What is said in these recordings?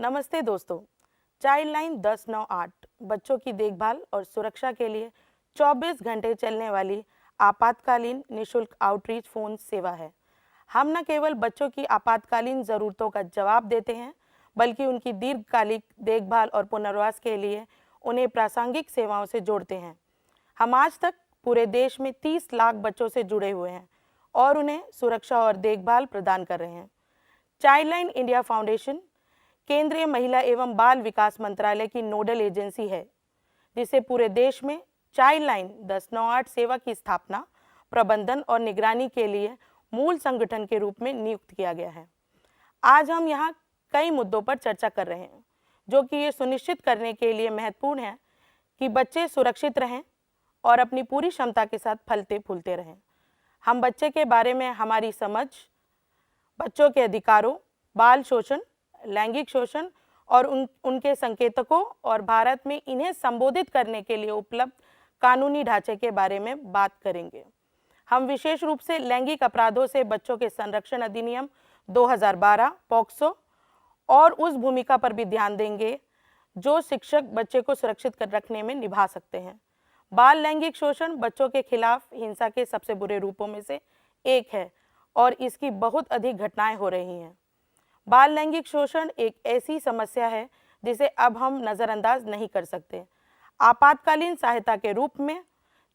नमस्ते दोस्तों। Child line 1098 बच्चों की देखभाल और सुरक्षा के लिए 24 घंटे चलने वाली आपातकालीन निशुल्क आउटरीच फ़ोन सेवा है। हम न केवल बच्चों की आपातकालीन ज़रूरतों का जवाब देते हैं, बल्कि उनकी दीर्घकालिक देखभाल और पुनर्वास के लिए उन्हें प्रासंगिक सेवाओं से जोड़ते हैं। हम आज तक पूरे देश में 30 लाख बच्चों से जुड़े हुए हैं और उन्हें सुरक्षा और देखभाल प्रदान कर रहे हैं। चाइल्ड लाइन इंडिया फाउंडेशन केंद्रीय महिला एवं बाल विकास मंत्रालय की नोडल एजेंसी है, जिसे पूरे देश में चाइल्ड लाइन 1098 सेवा की स्थापना, प्रबंधन और निगरानी के लिए मूल संगठन के रूप में नियुक्त किया गया है। आज हम यहाँ कई मुद्दों पर चर्चा कर रहे हैं, जो कि ये सुनिश्चित करने के लिए महत्वपूर्ण है कि बच्चे सुरक्षित रहें और अपनी पूरी क्षमता के साथ फलते फूलते रहें। हम बच्चे के बारे में हमारी समझ, बच्चों के अधिकारों, बाल शोषण, लैंगिक शोषण और उनके संकेतकों और भारत में इन्हें संबोधित करने के लिए उपलब्ध कानूनी ढांचे के बारे में बात करेंगे। हम विशेष रूप से लैंगिक अपराधों से बच्चों के संरक्षण अधिनियम 2012 पॉक्सो और उस भूमिका पर भी ध्यान देंगे जो शिक्षक बच्चे को सुरक्षित कर रखने में निभा सकते हैं। बाल लैंगिक शोषण बच्चों के खिलाफ हिंसा के सबसे बुरे रूपों में से एक है और इसकी बहुत अधिक घटनाएं हो रही हैं। बाल लैंगिक शोषण एक ऐसी समस्या है जिसे अब हम नज़रअंदाज नहीं कर सकते। आपातकालीन सहायता के रूप में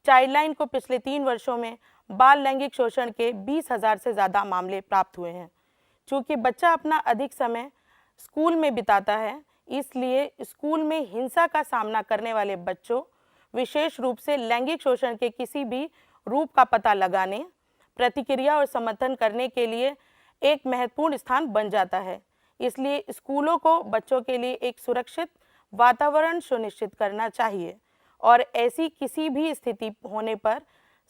चाइल्ड लाइन को पिछले 3 वर्षों में बाल लैंगिक शोषण के 20,000 से ज़्यादा मामले प्राप्त हुए हैं। चूँकि बच्चा अपना अधिक समय स्कूल में बिताता है, इसलिए स्कूल में हिंसा का सामना करने वाले बच्चों, विशेष रूप से लैंगिक शोषण के किसी भी रूप का पता लगाने, प्रतिक्रिया और समर्थन करने के लिए एक महत्वपूर्ण स्थान बन जाता है। इसलिए स्कूलों को बच्चों के लिए एक सुरक्षित वातावरण सुनिश्चित करना चाहिए और ऐसी किसी भी स्थिति होने पर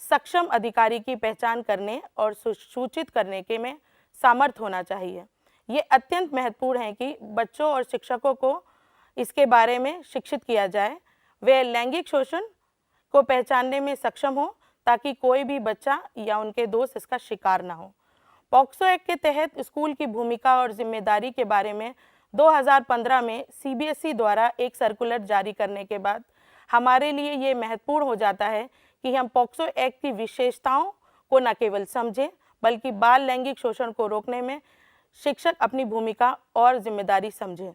सक्षम अधिकारी की पहचान करने और सूचित करने के में सामर्थ्य होना चाहिए। ये अत्यंत महत्वपूर्ण है कि बच्चों और शिक्षकों को इसके बारे में शिक्षित किया जाए। वे लैंगिक शोषण को पहचानने में सक्षम हो ताकि कोई भी बच्चा या उनके दोस्त इसका शिकार ना हो। पॉक्सो एक्ट के तहत स्कूल की भूमिका और जिम्मेदारी के बारे में 2015 में सीबीएसई द्वारा एक सर्कुलर जारी करने के बाद हमारे लिए ये महत्वपूर्ण हो जाता है कि हम पॉक्सो एक्ट की विशेषताओं को न केवल समझें, बल्कि बाल लैंगिक शोषण को रोकने में शिक्षक अपनी भूमिका और जिम्मेदारी समझें।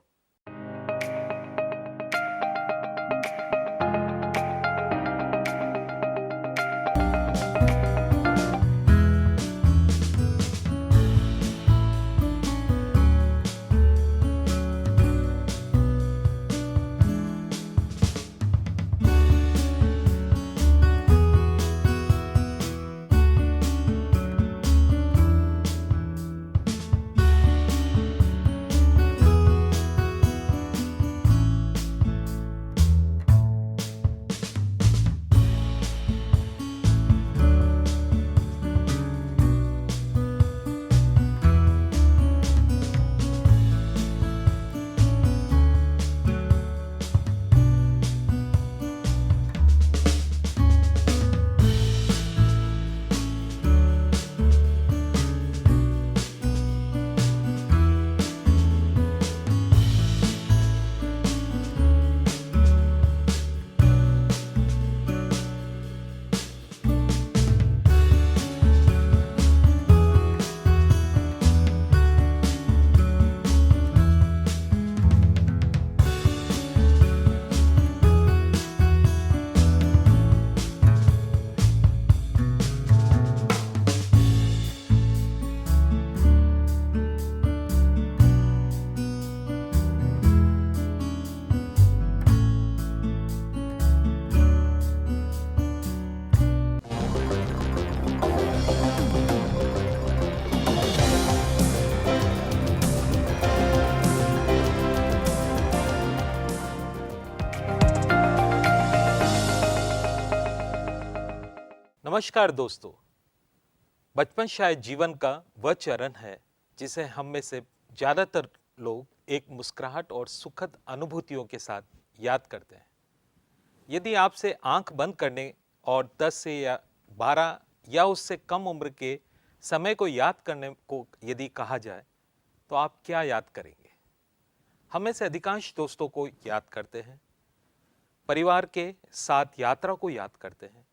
नमस्कार दोस्तों। बचपन शायद जीवन का वह चरण है जिसे हम में से ज़्यादातर लोग एक मुस्कुराहट और सुखद अनुभूतियों के साथ याद करते हैं। यदि आपसे आंख बंद करने और 10 से या 12 या उससे कम उम्र के समय को याद करने को यदि कहा जाए तो आप क्या याद करेंगे? हम में से अधिकांश दोस्तों को याद करते हैं, परिवार के साथ यात्रा को याद करते हैं,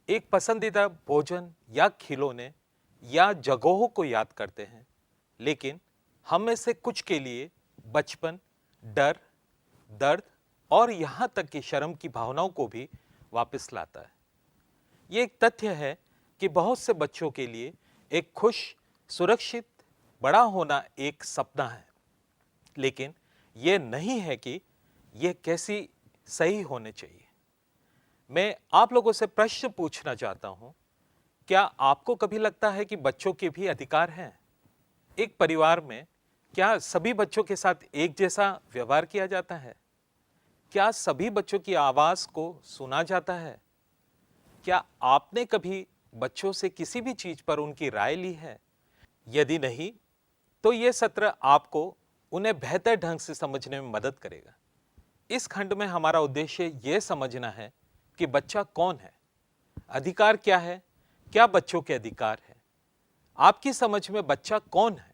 एक पसंदीदा भोजन या खिलौने या जगहों को याद करते हैं। लेकिन हम में से कुछ के लिए बचपन डर, दर्द और यहाँ तक कि शर्म की भावनाओं को भी वापस लाता है। ये एक तथ्य है कि बहुत से बच्चों के लिए एक खुश, सुरक्षित बड़ा होना एक सपना है, लेकिन ये नहीं है कि यह कैसी सही होने चाहिए। मैं आप लोगों से प्रश्न पूछना चाहता हूं, क्या आपको कभी लगता है कि बच्चों के भी अधिकार हैं? एक परिवार में क्या सभी बच्चों के साथ एक जैसा व्यवहार किया जाता है? क्या सभी बच्चों की आवाज को सुना जाता है? क्या आपने कभी बच्चों से किसी भी चीज पर उनकी राय ली है? यदि नहीं, तो यह सत्र आपको उन्हें बेहतर ढंग से समझने में मदद करेगा। इस खंड में हमारा उद्देश्य यह समझना है कि बच्चा कौन है, अधिकार क्या है, क्या बच्चों के अधिकार है। आपकी समझ में बच्चा कौन है?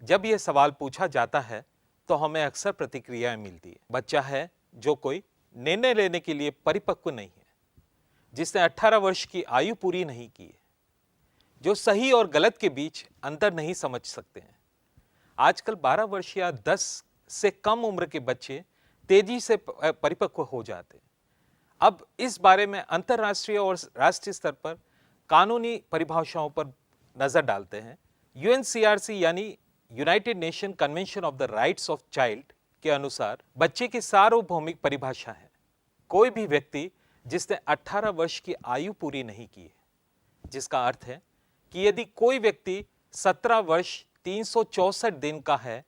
जब यह सवाल पूछा जाता है तो हमें अक्सर प्रतिक्रियाएं मिलती है। बच्चा है जो कोई निर्णय लेने के लिए परिपक्व नहीं है, जिसने 18 वर्ष की आयु पूरी नहीं की है, जो सही और गलत के बीच अंतर नहीं समझ सकते हैं। आजकल 12 वर्ष या 10 से कम उम्र के बच्चे तेजी से परिपक्व हो जाते हैं। अब इस बारे में अंतर्राष्ट्रीय और राष्ट्रीय स्तर पर कानूनी परिभाषाओं पर नजर डालते हैं। यूएनसीआरसी यानी United nation convention of the rights of child के अनुसार बच्चे की सार्वभौमिक परिभाषा है कोई भी व्यक्ति जिसने 18 वर्ष की आयु पूरी नहीं की है, जिसका अर्थ है कि यदि कोई व्यक्ति 17 वर्ष 364 दिन का है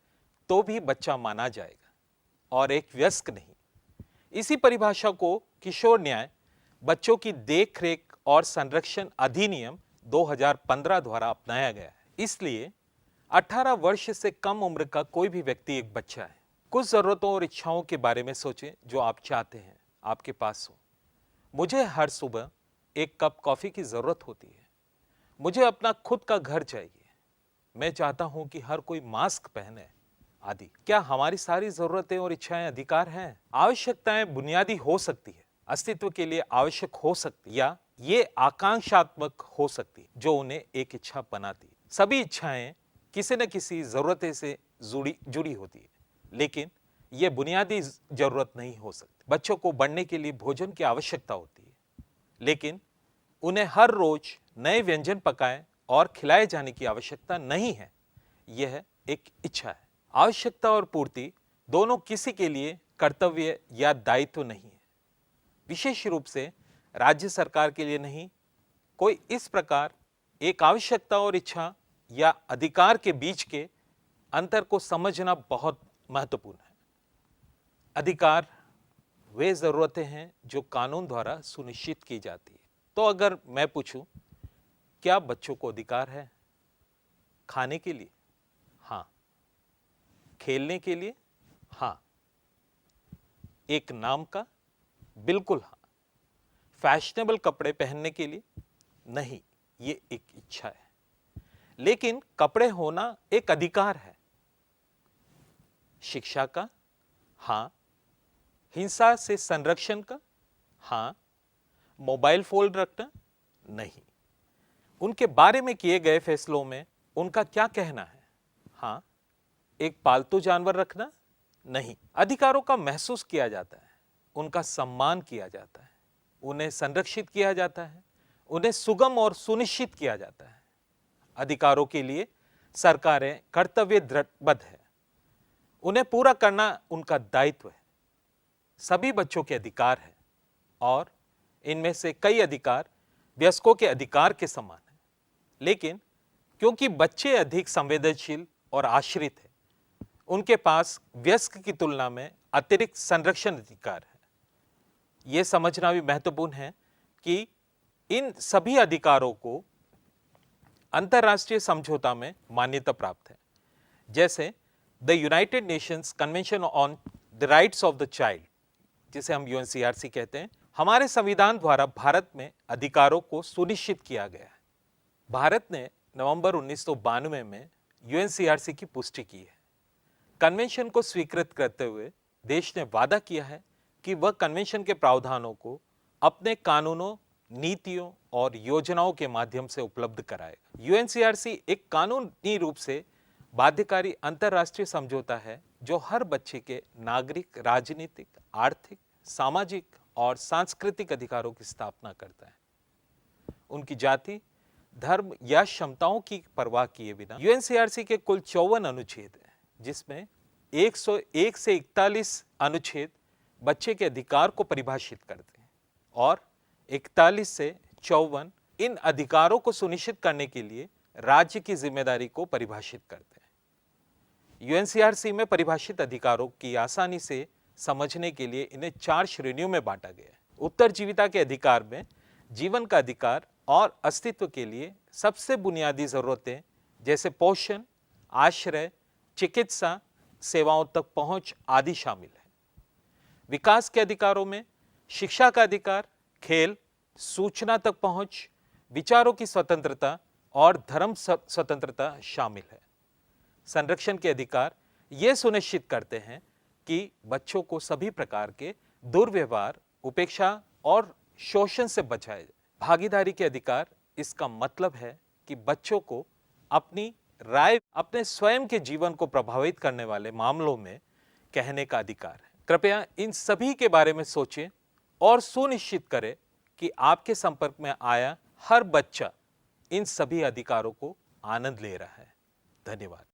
तो भी बच्चा माना जाएगा और एक वयस्क नहीं। इसी परिभाषा को किशोर न्याय, बच्चों की देखरेख और संरक्षण अधिनियम 2015 द्वारा अपनाया गया है। इसलिए 18 वर्ष से कम उम्र का कोई भी व्यक्ति एक बच्चा है। कुछ जरूरतों और इच्छाओं के बारे में सोचें जो आप चाहते हैं आपके पास हो। मुझे हर सुबह एक कप कॉफी की जरूरत होती है। मुझे अपना खुद का घर चाहिए। मैं चाहता हूं कि हर कोई मास्क पहने आदि। क्या हमारी सारी जरूरतें और इच्छाएं अधिकार हैं? आवश्यकताएं बुनियादी हो सकती है, अस्तित्व के लिए आवश्यक हो सकती, या ये आकांक्षात्मक हो सकती जो उन्हें एक इच्छा बनाती। सभी इच्छाएं किसी न किसी जरूरतें से जुड़ी होती है, लेकिन यह बुनियादी जरूरत नहीं हो सकती। बच्चों को बढ़ने के लिए भोजन की आवश्यकता होती है, लेकिन उन्हें हर रोज नए व्यंजन पकाए और खिलाए जाने की आवश्यकता नहीं है। यह एक इच्छा है। आवश्यकता और पूर्ति दोनों किसी के लिए कर्तव्य या दायित्व नहीं है, विशेष रूप से राज्य सरकार के लिए नहीं। कोई इस प्रकार एक आवश्यकता और इच्छा या अधिकार के बीच के अंतर को समझना बहुत महत्वपूर्ण है। अधिकार वे जरूरतें हैं जो कानून द्वारा सुनिश्चित की जाती है। तो अगर मैं पूछूं, क्या बच्चों को अधिकार है? खाने के लिए? हाँ। खेलने के लिए? हाँ। एक नाम का? बिल्कुल हाँ। फैशनेबल कपड़े पहनने के लिए? नहीं, ये एक इच्छा है। लेकिन कपड़े होना एक अधिकार है। शिक्षा का? हाँ। हिंसा से संरक्षण का? हाँ। मोबाइल फोन रखना? नहीं। उनके बारे में किए गए फैसलों में उनका क्या कहना है? हाँ। एक पालतू जानवर रखना? नहीं। अधिकारों का महसूस किया जाता है, उनका सम्मान किया जाता है, उन्हें संरक्षित किया जाता है, उन्हें सुगम और सुनिश्चित किया जाता है। अधिकारों के लिए सरकारें कर्तव्य दृढ़बद्ध है, उन्हें पूरा करना उनका दायित्व है। सभी बच्चों के अधिकार है और इनमें से कई अधिकार वयस्कों के अधिकार के समान है, लेकिन क्योंकि बच्चे अधिक संवेदनशील और आश्रित हैं, उनके पास वयस्क की तुलना में अतिरिक्त संरक्षण अधिकार है। यह समझना भी महत्वपूर्ण है कि इन सभी अधिकारों को अंतर्राष्ट्रीय समझौता में मान्यता प्राप्त है, जैसे the United Nations convention on the rights of the child, जिसे हम यूएनसीआरसी कहते हैं। हमारे संविधान द्वारा भारत में अधिकारों को सुनिश्चित किया गया है। भारत ने नवंबर 1992 में यूएनसीआरसी की पुष्टि की है। कन्वेंशन को स्वीकृत करते हुए देश ने वादा किया है कि वह कन्वेंशन के प्रावधानों को अपने कानूनों, नीतियों और योजनाओं के माध्यम से उपलब्ध कराएगा। यूएनसीआरसी एक कानूनी रूप से बाध्यकारी अंतर्राष्ट्रीय समझौता है जो हर बच्चे के नागरिक, राजनीतिक, आर्थिक, सामाजिक और सांस्कृतिक अधिकारों की स्थापना करता है। उनकी जाति, धर्म या क्षमताओं की परवाह किए बिना यूएनसीआरसी के कुल 54 अनुच्छेद हैं, जिसमें 101 से 41 अनुच्छेद बच्चे के अधिकार को परिभाषित करते हैं और 41 से 54 इन अधिकारों को सुनिश्चित करने के लिए राज्य की जिम्मेदारी को परिभाषित करते हैं। यूएनसीआरसी में परिभाषित अधिकारों की आसानी से समझने के लिए इन्हें 4 श्रेणियों में बांटा गया है। उत्तरजीविता के अधिकार में जीवन का अधिकार और अस्तित्व के लिए सबसे बुनियादी जरूरतें जैसे पोषण, आश्रय, चिकित्सा सेवाओं तक पहुंच आदि शामिल है। विकास के अधिकारों में शिक्षा का अधिकार, खेल, सूचना तक पहुंच, विचारों की स्वतंत्रता और धर्म स्वतंत्रता शामिल है। संरक्षण के अधिकार ये सुनिश्चित करते हैं कि बच्चों को सभी प्रकार के दुर्व्यवहार, उपेक्षा और शोषण से बचाया जाए। भागीदारी के अधिकार, इसका मतलब है कि बच्चों को अपनी राय अपने स्वयं के जीवन को प्रभावित करने वाले मामलों में कहने का अधिकार है। कृपया इन सभी के बारे में सोचें और सुनिश्चित करें कि आपके संपर्क में आया हर बच्चा इन सभी अधिकारों को आनंद ले रहा है। धन्यवाद।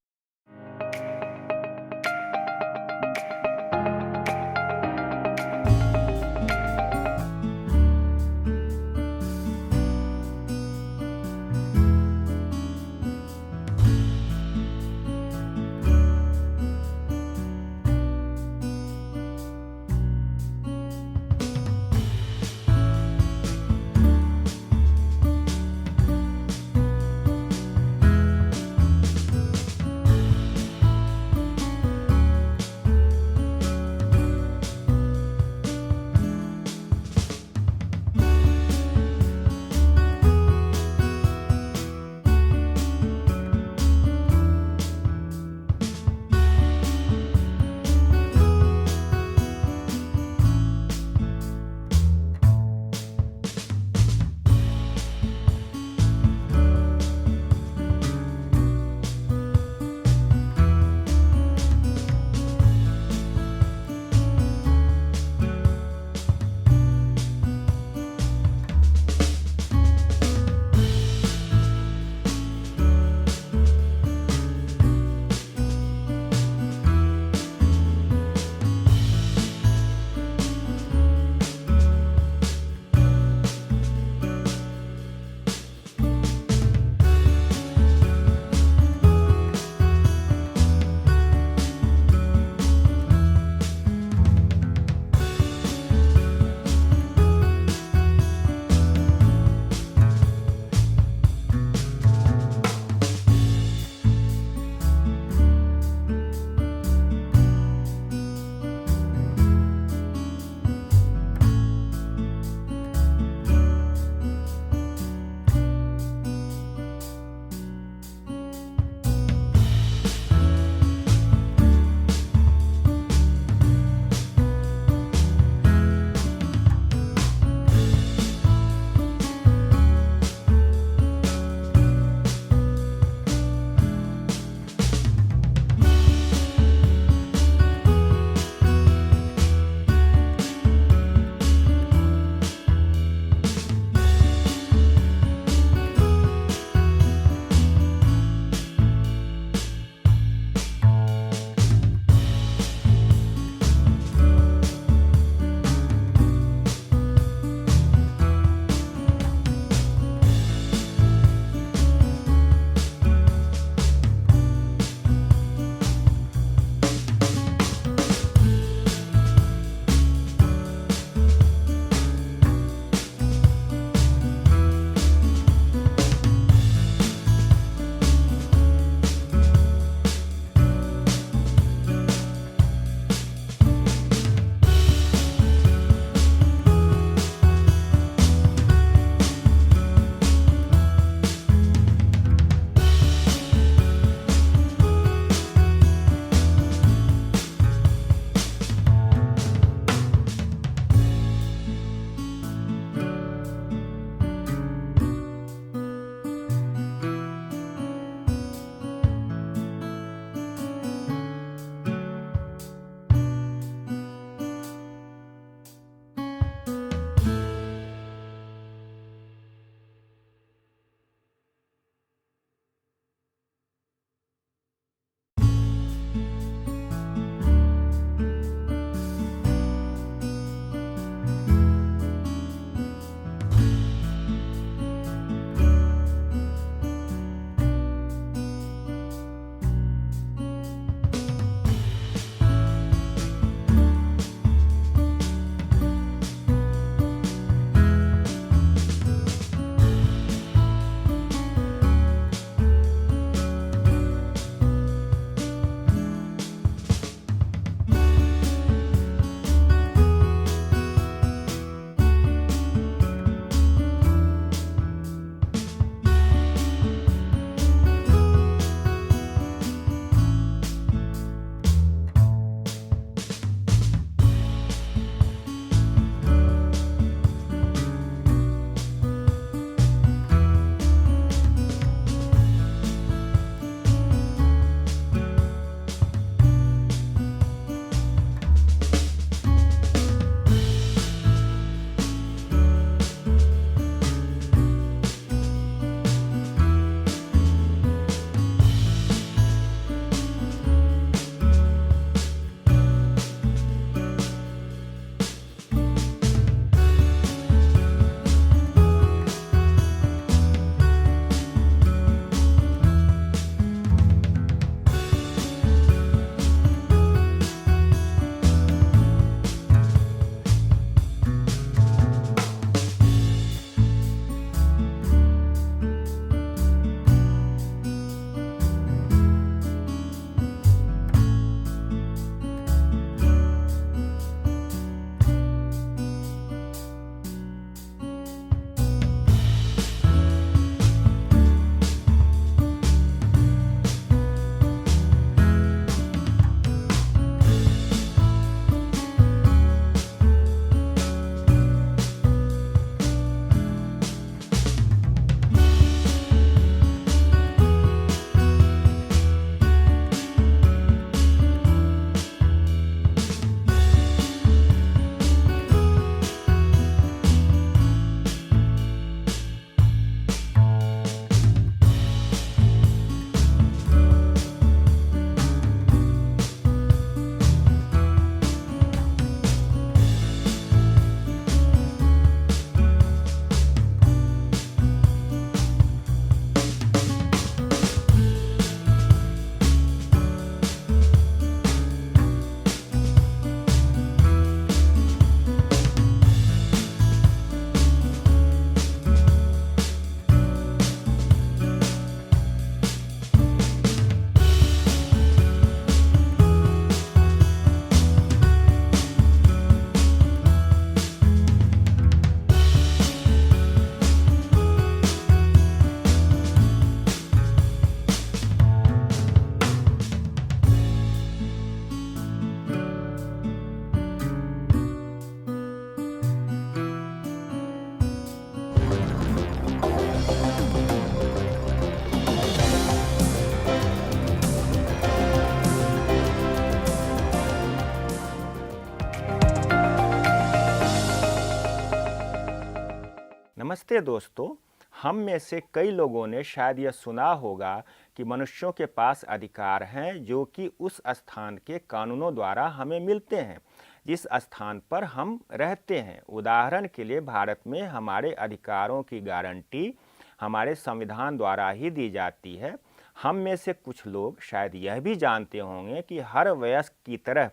नमस्ते दोस्तों। हम में से कई लोगों ने शायद यह सुना होगा कि मनुष्यों के पास अधिकार हैं जो कि उस स्थान के कानूनों द्वारा हमें मिलते हैं जिस स्थान पर हम रहते हैं। उदाहरण के लिए भारत में हमारे अधिकारों की गारंटी हमारे संविधान द्वारा ही दी जाती है। हम में से कुछ लोग शायद यह भी जानते होंगे कि हर वयस्क की तरह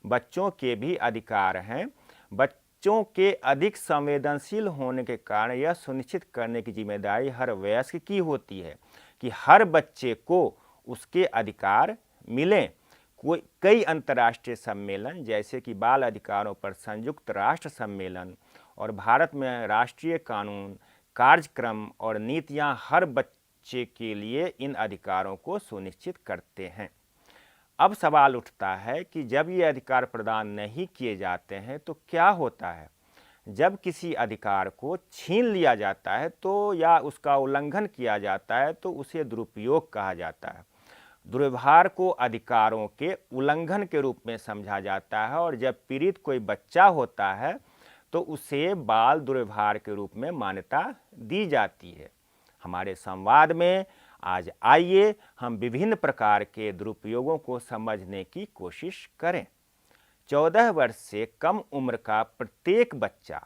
बच्चों के भी अधिकार हैं। बच्चों के अधिक संवेदनशील होने के कारण यह सुनिश्चित करने की जिम्मेदारी हर वयस्क की होती है कि हर बच्चे को उसके अधिकार मिलें। कई अंतर्राष्ट्रीय सम्मेलन जैसे कि बाल अधिकारों पर संयुक्त राष्ट्र सम्मेलन और भारत में राष्ट्रीय कानून, कार्यक्रम और नीतियां हर बच्चे के लिए इन अधिकारों को सुनिश्चित करते हैं। अब सवाल उठता है कि जब ये अधिकार प्रदान नहीं किए जाते हैं तो क्या होता है। जब किसी अधिकार को छीन लिया जाता है तो या उसका उल्लंघन किया जाता है तो उसे दुरुपयोग कहा जाता है। दुर्व्यवहार को अधिकारों के उल्लंघन के रूप में समझा जाता है और जब पीड़ित कोई बच्चा होता है तो उसे बाल दुर्व्यवहार के रूप में मान्यता दी जाती है। हमारे संवाद में आज आइए हम विभिन्न प्रकार के दुरुपयोगों को समझने की कोशिश करें। 14 वर्ष से कम उम्र का प्रत्येक बच्चा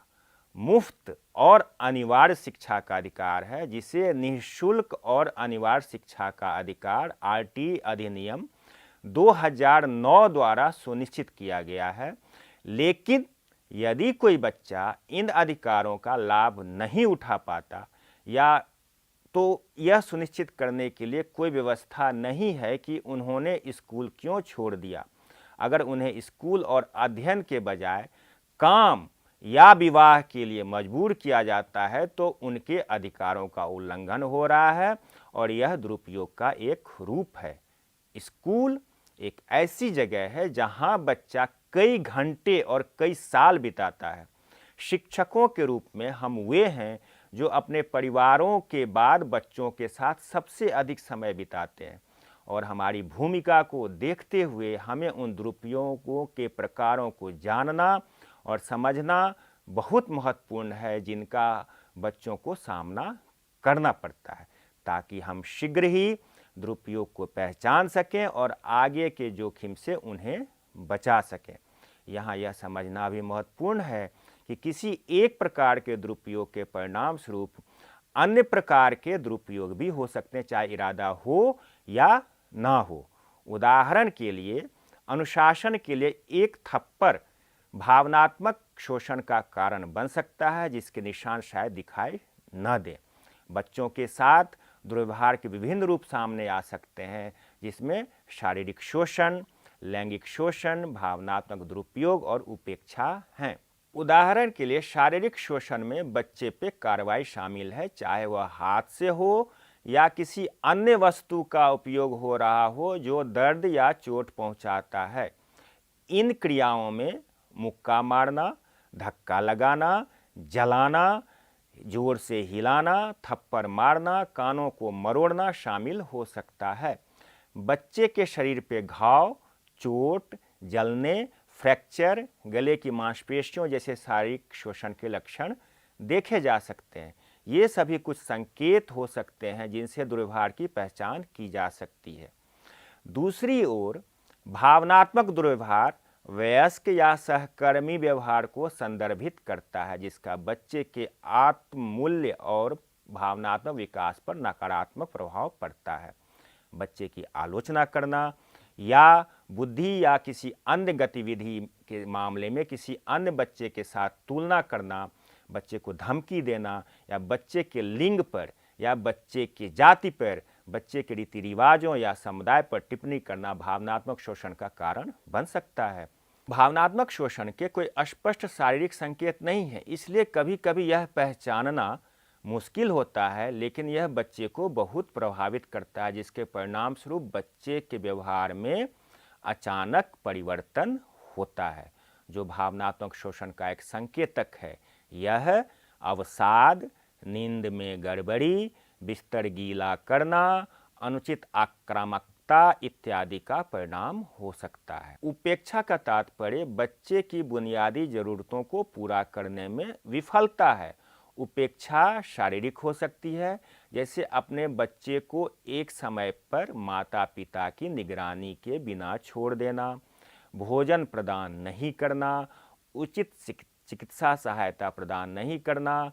मुफ्त और अनिवार्य शिक्षा का अधिकार है, जिसे निःशुल्क और अनिवार्य शिक्षा का अधिकार आरटी अधिनियम 2009 द्वारा सुनिश्चित किया गया है। लेकिन यदि कोई बच्चा इन अधिकारों का लाभ नहीं उठा पाता या तो यह सुनिश्चित करने के लिए कोई व्यवस्था नहीं है कि उन्होंने स्कूल क्यों छोड़ दिया। अगर उन्हें स्कूल और अध्ययन के बजाय काम या विवाह के लिए मजबूर किया जाता है तो उनके अधिकारों का उल्लंघन हो रहा है और यह दुरुपयोग का एक रूप है। स्कूल एक ऐसी जगह है जहां बच्चा कई घंटे और कई साल बिताता है। शिक्षकों के रूप में हम वे हैं जो अपने परिवारों के बाद बच्चों के साथ सबसे अधिक समय बिताते हैं और हमारी भूमिका को देखते हुए हमें उन दुरुपयोगों के प्रकारों को जानना और समझना बहुत महत्वपूर्ण है जिनका बच्चों को सामना करना पड़ता है, ताकि हम शीघ्र ही दुरुपयोग को पहचान सकें और आगे के जोखिम से उन्हें बचा सकें। यहाँ यह समझना भी महत्वपूर्ण है कि किसी एक प्रकार के दुरुपयोग के परिणाम स्वरूप अन्य प्रकार के दुरुपयोग भी हो सकते हैं, चाहे इरादा हो या ना हो। उदाहरण के लिए अनुशासन के लिए एक थप्पड़ भावनात्मक शोषण का कारण बन सकता है जिसके निशान शायद दिखाई न दें। बच्चों के साथ दुर्व्यवहार के विभिन्न रूप सामने आ सकते हैं जिसमें शारीरिक शोषण, लैंगिक शोषण, भावनात्मक दुरुपयोग और उपेक्षा हैं। उदाहरण के लिए शारीरिक शोषण में बच्चे पे कार्रवाई शामिल है, चाहे वह हाथ से हो या किसी अन्य वस्तु का उपयोग हो रहा हो जो दर्द या चोट पहुंचाता है। इन क्रियाओं में मुक्का मारना, धक्का लगाना, जलाना, जोर से हिलाना, थप्पड़ मारना, कानों को मरोड़ना शामिल हो सकता है। बच्चे के शरीर पे घाव, चोट, जलने, फ्रैक्चर, गले की मांसपेशियों जैसे शारीरिक शोषण के लक्षण देखे जा सकते हैं। ये सभी कुछ संकेत हो सकते हैं जिनसे दुर्व्यवहार की पहचान की जा सकती है। दूसरी ओर भावनात्मक दुर्व्यवहार वयस्क या सहकर्मी व्यवहार को संदर्भित करता है जिसका बच्चे के आत्ममूल्य और भावनात्मक विकास पर नकारात्मक प्रभाव पड़ता है। बच्चे की आलोचना करना या बुद्धि या किसी अन्य गतिविधि के मामले में किसी अन्य बच्चे के साथ तुलना करना, बच्चे को धमकी देना या बच्चे के लिंग पर या बच्चे की जाति पर, बच्चे के रीति रिवाजों या समुदाय पर टिप्पणी करना भावनात्मक शोषण का कारण बन सकता है। भावनात्मक शोषण के कोई स्पष्ट शारीरिक संकेत नहीं है, इसलिए कभी कभी यह पहचानना मुश्किल होता है, लेकिन यह बच्चे को बहुत प्रभावित करता है जिसके परिणाम स्वरूप बच्चे के व्यवहार में अचानक परिवर्तन होता है जो भावनात्मक शोषण का एक संकेतक है। यह अवसाद, नींद में गड़बड़ी, बिस्तर गीला करना, अनुचित आक्रामकता इत्यादि का परिणाम हो सकता है। उपेक्षा का तात्पर्य बच्चे की बुनियादी जरूरतों को पूरा करने में विफलता है उपेक्षा शारीरिक हो सकती है, जैसे अपने बच्चे को एक समय पर माता पिता की निगरानी के बिना छोड़ देना, भोजन प्रदान नहीं करना, उचित चिकित्सा सहायता प्रदान नहीं करना।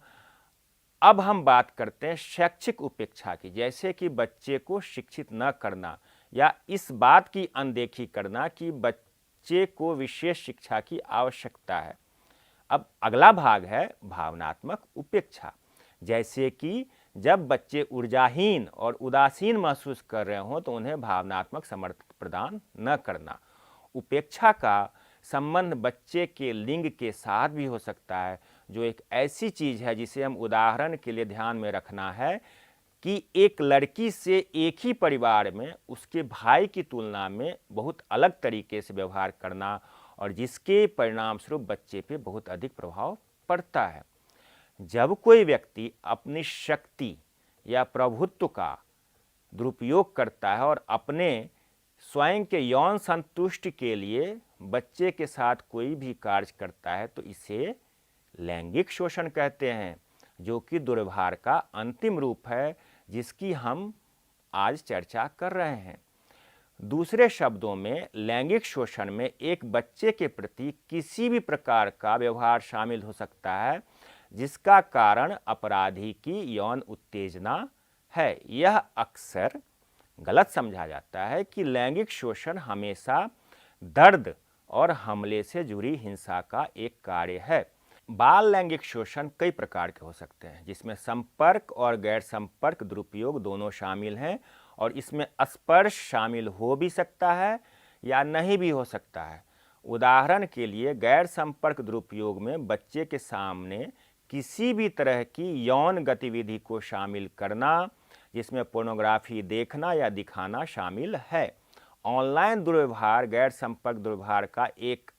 अब हम बात करते हैं शैक्षिक उपेक्षा की, जैसे कि बच्चे को शिक्षित न करना या इस बात की अनदेखी करना कि बच्चे को विशेष शिक्षा की आवश्यकता है। अब अगला भाग है भावनात्मक उपेक्षा, जैसे कि जब बच्चे ऊर्जाहीन और उदासीन महसूस कर रहे हों तो उन्हें भावनात्मक समर्थन प्रदान न करना। उपेक्षा का संबंध बच्चे के लिंग के साथ भी हो सकता है, जो एक ऐसी चीज है जिसे हम उदाहरण के लिए ध्यान में रखना है कि एक लड़की से एक ही परिवार में उसके भाई की तुलना में बहुत अलग तरीके से व्यवहार करना और जिसके परिणाम स्वरूप बच्चे पे बहुत अधिक प्रभाव पड़ता है। जब कोई व्यक्ति अपनी शक्ति या प्रभुत्व का दुरुपयोग करता है और अपने स्वयं के यौन संतुष्टि के लिए बच्चे के साथ कोई भी कार्य करता है तो इसे लैंगिक शोषण कहते हैं, जो कि दुर्व्यवहार का अंतिम रूप है जिसकी हम आज चर्चा कर रहे हैं। दूसरे शब्दों में लैंगिक शोषण में एक बच्चे के प्रति किसी भी प्रकार का व्यवहार शामिल हो सकता है जिसका कारण अपराधी की यौन उत्तेजना है। यह अक्सर गलत समझा जाता है कि लैंगिक शोषण हमेशा दर्द और हमले से जुड़ी हिंसा का एक कार्य है। बाल लैंगिक शोषण कई प्रकार के हो सकते हैं, जिसमें संपर्क और गैर संपर्क दुरुपयोग दोनों शामिल हैं और इसमें स्पर्श शामिल हो भी सकता है या नहीं भी हो सकता है। उदाहरण के लिए गैर संपर्क दुरुपयोग में बच्चे के सामने किसी भी तरह की यौन गतिविधि को शामिल करना, जिसमें पोर्नोग्राफी देखना या दिखाना शामिल है। ऑनलाइन दुर्व्यवहार गैर संपर्क दुर्व्यवहार का एक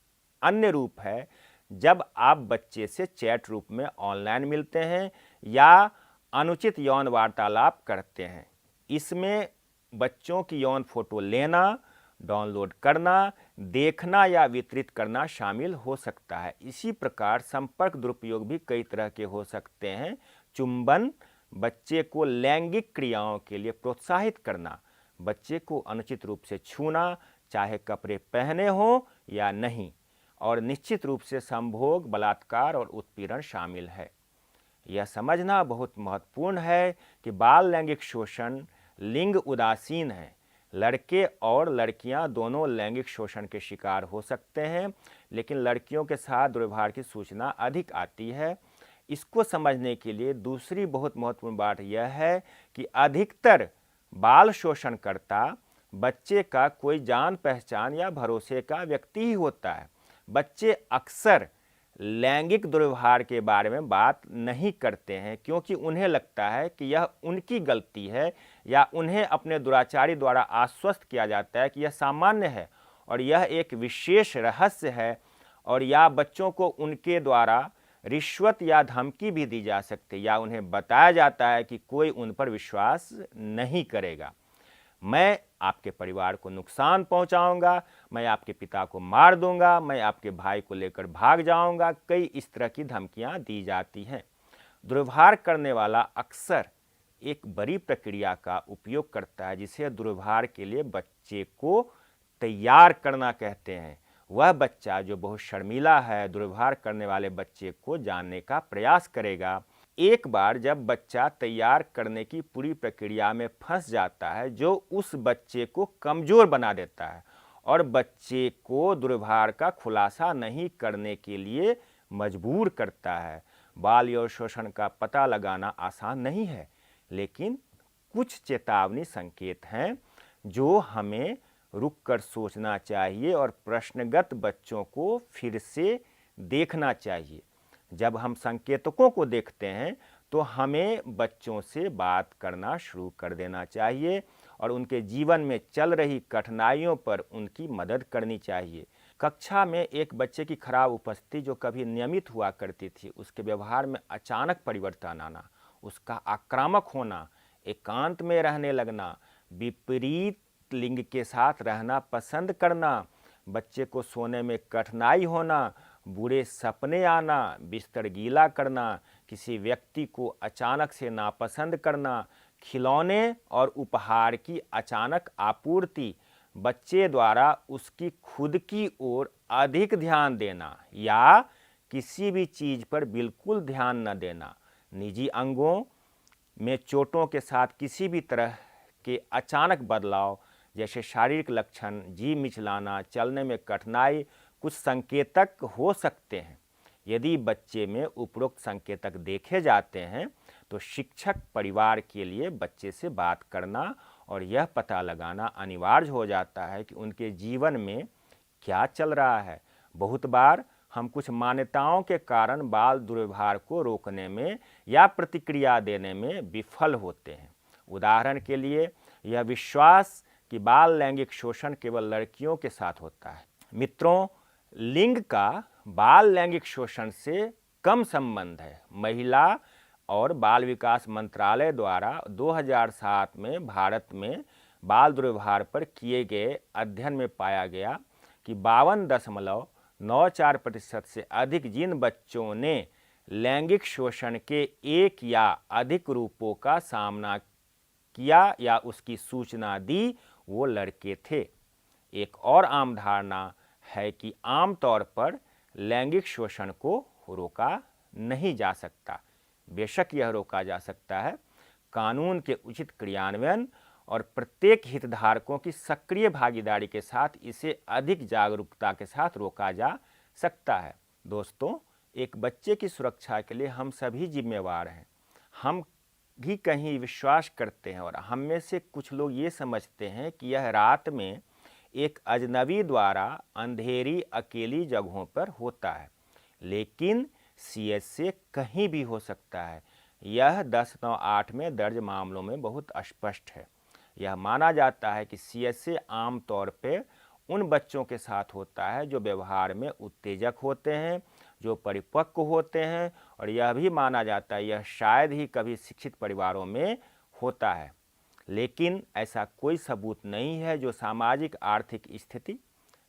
अन्य रूप है, जब आप बच्चे से चैट रूप में ऑनलाइन मिलते हैं या अनुचित यौन वार्तालाप करते हैं। इसमें बच्चों की यौन फोटो लेना, डाउनलोड करना, देखना या वितरित करना शामिल हो सकता है। इसी प्रकार संपर्क दुरुपयोग भी कई तरह के हो सकते हैं। चुंबन, बच्चे को लैंगिक क्रियाओं के लिए प्रोत्साहित करना, बच्चे को अनुचित रूप से छूना, चाहे कपड़े पहने हों या नहीं, और निश्चित रूप से संभोग, बलात्कार और उत्पीड़न शामिल है। यह समझना बहुत महत्वपूर्ण है कि बाल लैंगिक शोषण लिंग उदासीन है। लड़के और लड़कियां दोनों लैंगिक शोषण के शिकार हो सकते हैं, लेकिन लड़कियों के साथ दुर्व्यवहार की सूचना अधिक आती है। इसको समझने के लिए दूसरी बहुत महत्वपूर्ण बात यह है कि अधिकतर बाल शोषणकर्ता बच्चे का कोई जान पहचान या भरोसे का व्यक्ति ही होता है। बच्चे अक्सर लैंगिक दुर्व्यवहार के बारे में बात नहीं करते हैं क्योंकि उन्हें लगता है कि यह उनकी गलती है या उन्हें अपने दुराचारी द्वारा आश्वस्त किया जाता है कि यह सामान्य है और यह एक विशेष रहस्य है, और या बच्चों को उनके द्वारा रिश्वत या धमकी भी दी जा सकती है या उन्हें बताया जाता है कि कोई उन पर विश्वास नहीं करेगा। मैं आपके परिवार को नुकसान पहुंचाऊंगा, मैं आपके पिता को मार दूंगा, मैं आपके भाई को लेकर भाग जाऊंगा, कई इस तरह की धमकियां दी जाती हैं। दुर्व्यवहार करने वाला अक्सर एक बड़ी प्रक्रिया का उपयोग करता है जिसे दुर्व्यवहार के लिए बच्चे को तैयार करना कहते हैं। वह बच्चा जो बहुत शर्मीला है, दुर्व्यवहार करने वाले बच्चे को जानने का प्रयास करेगा। एक बार जब बच्चा तैयार करने की पूरी प्रक्रिया में फंस जाता है, जो उस बच्चे को कमजोर बना देता है और बच्चे को दुर्व्यवहार का खुलासा नहीं करने के लिए मजबूर करता है। बाल यौन शोषण का पता लगाना आसान नहीं है, लेकिन कुछ चेतावनी संकेत हैं जो हमें रुककर सोचना चाहिए और प्रश्नगत बच्चों को फिर से देखना चाहिए। जब हम संकेतकों को देखते हैं तो हमें बच्चों से बात करना शुरू कर देना चाहिए और उनके जीवन में चल रही कठिनाइयों पर उनकी मदद करनी चाहिए। कक्षा में एक बच्चे की खराब उपस्थिति जो कभी नियमित हुआ करती थी, उसके व्यवहार में अचानक परिवर्तन आना, उसका आक्रामक होना, एकांत में रहने लगना, विपरीत लिंग के साथ रहना पसंद करना, बच्चे को सोने में कठिनाई होना, बुरे सपने आना, बिस्तर गीला करना, किसी व्यक्ति को अचानक से नापसंद करना, खिलौने और उपहार की अचानक आपूर्ति, बच्चे द्वारा उसकी खुद की ओर अधिक ध्यान देना या किसी भी चीज़ पर बिल्कुल ध्यान न देना, निजी अंगों में चोटों के साथ किसी भी तरह के अचानक बदलाव जैसे शारीरिक लक्षण, जी मिचलाना, चलने में कठिनाई कुछ संकेतक हो सकते हैं। यदि बच्चे में उपरोक्त संकेतक देखे जाते हैं तो शिक्षक परिवार के लिए बच्चे से बात करना और यह पता लगाना अनिवार्य हो जाता है कि उनके जीवन में क्या चल रहा है। बहुत बार हम कुछ मान्यताओं के कारण बाल दुर्व्यवहार को रोकने में या प्रतिक्रिया देने में विफल होते हैं। उदाहरण के लिए यह विश्वास कि बाल लैंगिक शोषण केवल लड़कियों के साथ होता है। मित्रों, लिंग का बाल लैंगिक शोषण से कम संबंध है। महिला और बाल विकास मंत्रालय द्वारा 2007 में भारत में बाल दुर्व्यवहार पर किए गए अध्ययन में पाया गया कि 52.94% से अधिक जिन बच्चों ने लैंगिक शोषण के एक या अधिक रूपों का सामना किया या उसकी सूचना दी, वो लड़के थे। एक और आम धारणा है कि आमतौर पर लैंगिक शोषण को रोका नहीं जा सकता। बेशक यह रोका जा सकता है। कानून के उचित क्रियान्वयन और प्रत्येक हितधारकों की सक्रिय भागीदारी के साथ इसे अधिक जागरूकता के साथ रोका जा सकता है। दोस्तों, एक बच्चे की सुरक्षा के लिए हम सभी जिम्मेवार हैं। हम भी कहीं विश्वास करते हैं और हम में से कुछ लोग ये समझते हैं कि यह रात में एक अजनबी द्वारा अंधेरी अकेली जगहों पर होता है, लेकिन CSA कहीं भी हो सकता है। यह 1098 में दर्ज मामलों में बहुत स्पष्ट है। यह माना जाता है कि CSA आमतौर पर उन बच्चों के साथ होता है जो व्यवहार में उत्तेजक होते हैं, जो परिपक्व होते हैं, और यह भी माना जाता है यह शायद ही कभी शिक्षित परिवारों में होता है। लेकिन ऐसा कोई सबूत नहीं है जो सामाजिक आर्थिक स्थिति,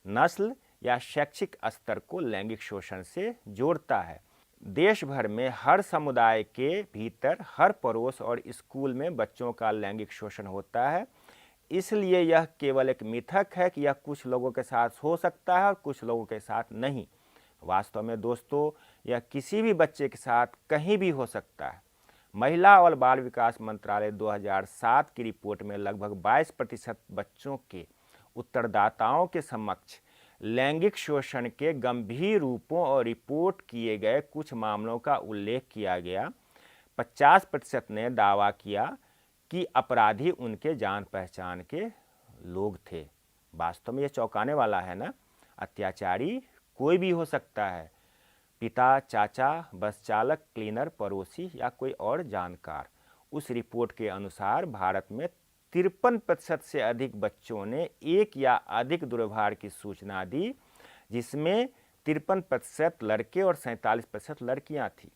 नस्ल या शैक्षिक स्तर को लैंगिक शोषण से जोड़ता है। देश भर में हर समुदाय के भीतर हर पड़ोस और स्कूल में बच्चों का लैंगिक शोषण होता है। इसलिए यह केवल एक मिथक है कि यह कुछ लोगों के साथ हो सकता है और कुछ लोगों के साथ नहीं। वास्तव में दोस्तों, यह किसी भी बच्चे के साथ कहीं भी हो सकता है। महिला और बाल विकास मंत्रालय 2007 की रिपोर्ट में लगभग 22% बच्चों के उत्तरदाताओं के समक्ष लैंगिक शोषण के गंभीर रूपों और रिपोर्ट किए गए कुछ मामलों का उल्लेख किया गया। 50% ने दावा किया कि अपराधी उनके जान पहचान के लोग थे। वास्तव में यह चौंकाने वाला है ना। अत्याचारी कोई भी हो सकता है, पिता, चाचा, बस चालक, क्लीनर, पड़ोसी या कोई और जानकार। उस रिपोर्ट के अनुसार भारत में 53% से अधिक बच्चों ने एक या अधिक दुर्व्यवहार की सूचना दी, जिसमें 53% लड़के और 47% लड़कियां थी।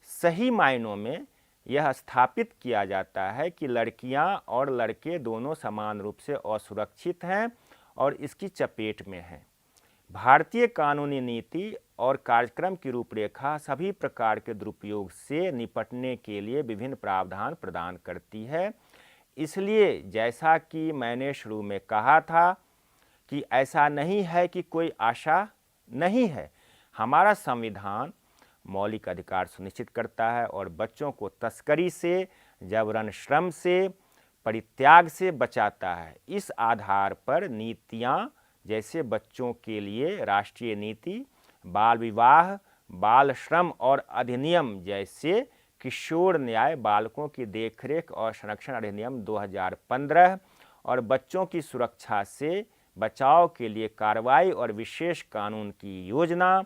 सही मायनों में यह स्थापित किया जाता है कि लड़कियां और लड़के दोनों समान रूप से असुरक्षित हैं और इसकी चपेट में हैं। भारतीय कानूनी नीति और कार्यक्रम की रूपरेखा सभी प्रकार के दुरुपयोग से निपटने के लिए विभिन्न प्रावधान प्रदान करती है। इसलिए जैसा कि मैंने शुरू में कहा था कि ऐसा नहीं है कि कोई आशा नहीं है। हमारा संविधान मौलिक अधिकार सुनिश्चित करता है और बच्चों को तस्करी से, जबरन श्रम से, परित्याग से बचाता है। इस आधार पर नीतियाँ जैसे बच्चों के लिए राष्ट्रीय नीति, बाल विवाह, बाल श्रम और अधिनियम जैसे किशोर न्याय, बालकों की देखरेख और संरक्षण अधिनियम 2015 और बच्चों की सुरक्षा से बचाव के लिए कार्रवाई और विशेष कानून की योजना,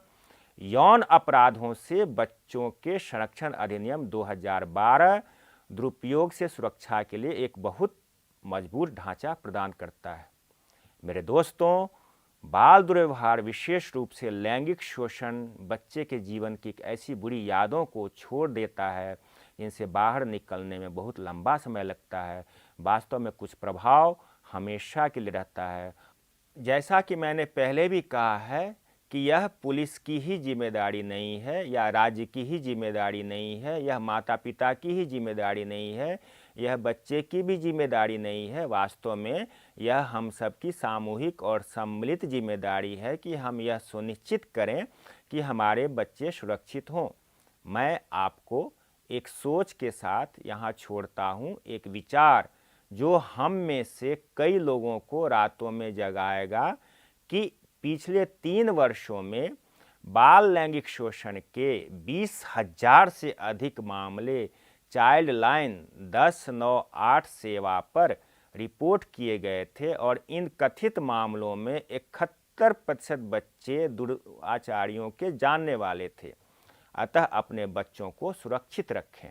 यौन अपराधों से बच्चों के संरक्षण अधिनियम 2012 दुरुपयोग से सुरक्षा के लिए एक बहुत मजबूत ढांचा प्रदान करता है। मेरे दोस्तों, बाल दुर्व्यवहार विशेष रूप से लैंगिक शोषण बच्चे के जीवन की एक ऐसी बुरी यादों को छोड़ देता है जिनसे बाहर निकलने में बहुत लंबा समय लगता है। वास्तव में कुछ प्रभाव हमेशा के लिए रहता है। जैसा कि मैंने पहले भी कहा है कि यह पुलिस की ही जिम्मेदारी नहीं है या राज्य की ही जिम्मेदारी नहीं है, यह माता पिता की ही जिम्मेदारी नहीं है, यह बच्चे की भी जिम्मेदारी नहीं है। वास्तव में यह हम सब की सामूहिक और सम्मिलित जिम्मेदारी है कि हम यह सुनिश्चित करें कि हमारे बच्चे सुरक्षित हों। मैं आपको एक सोच के साथ यहाँ छोड़ता हूँ, एक विचार जो हम में से कई लोगों को रातों में जगाएगा कि पिछले 3 वर्षों में बाल लैंगिक शोषण के 20,000 से अधिक मामले चाइल्ड लाइन 1098 सेवा पर रिपोर्ट किए गए थे और इन कथित मामलों में 71% बच्चे दुराचारियों के जानने वाले थे। अतः अपने बच्चों को सुरक्षित रखें।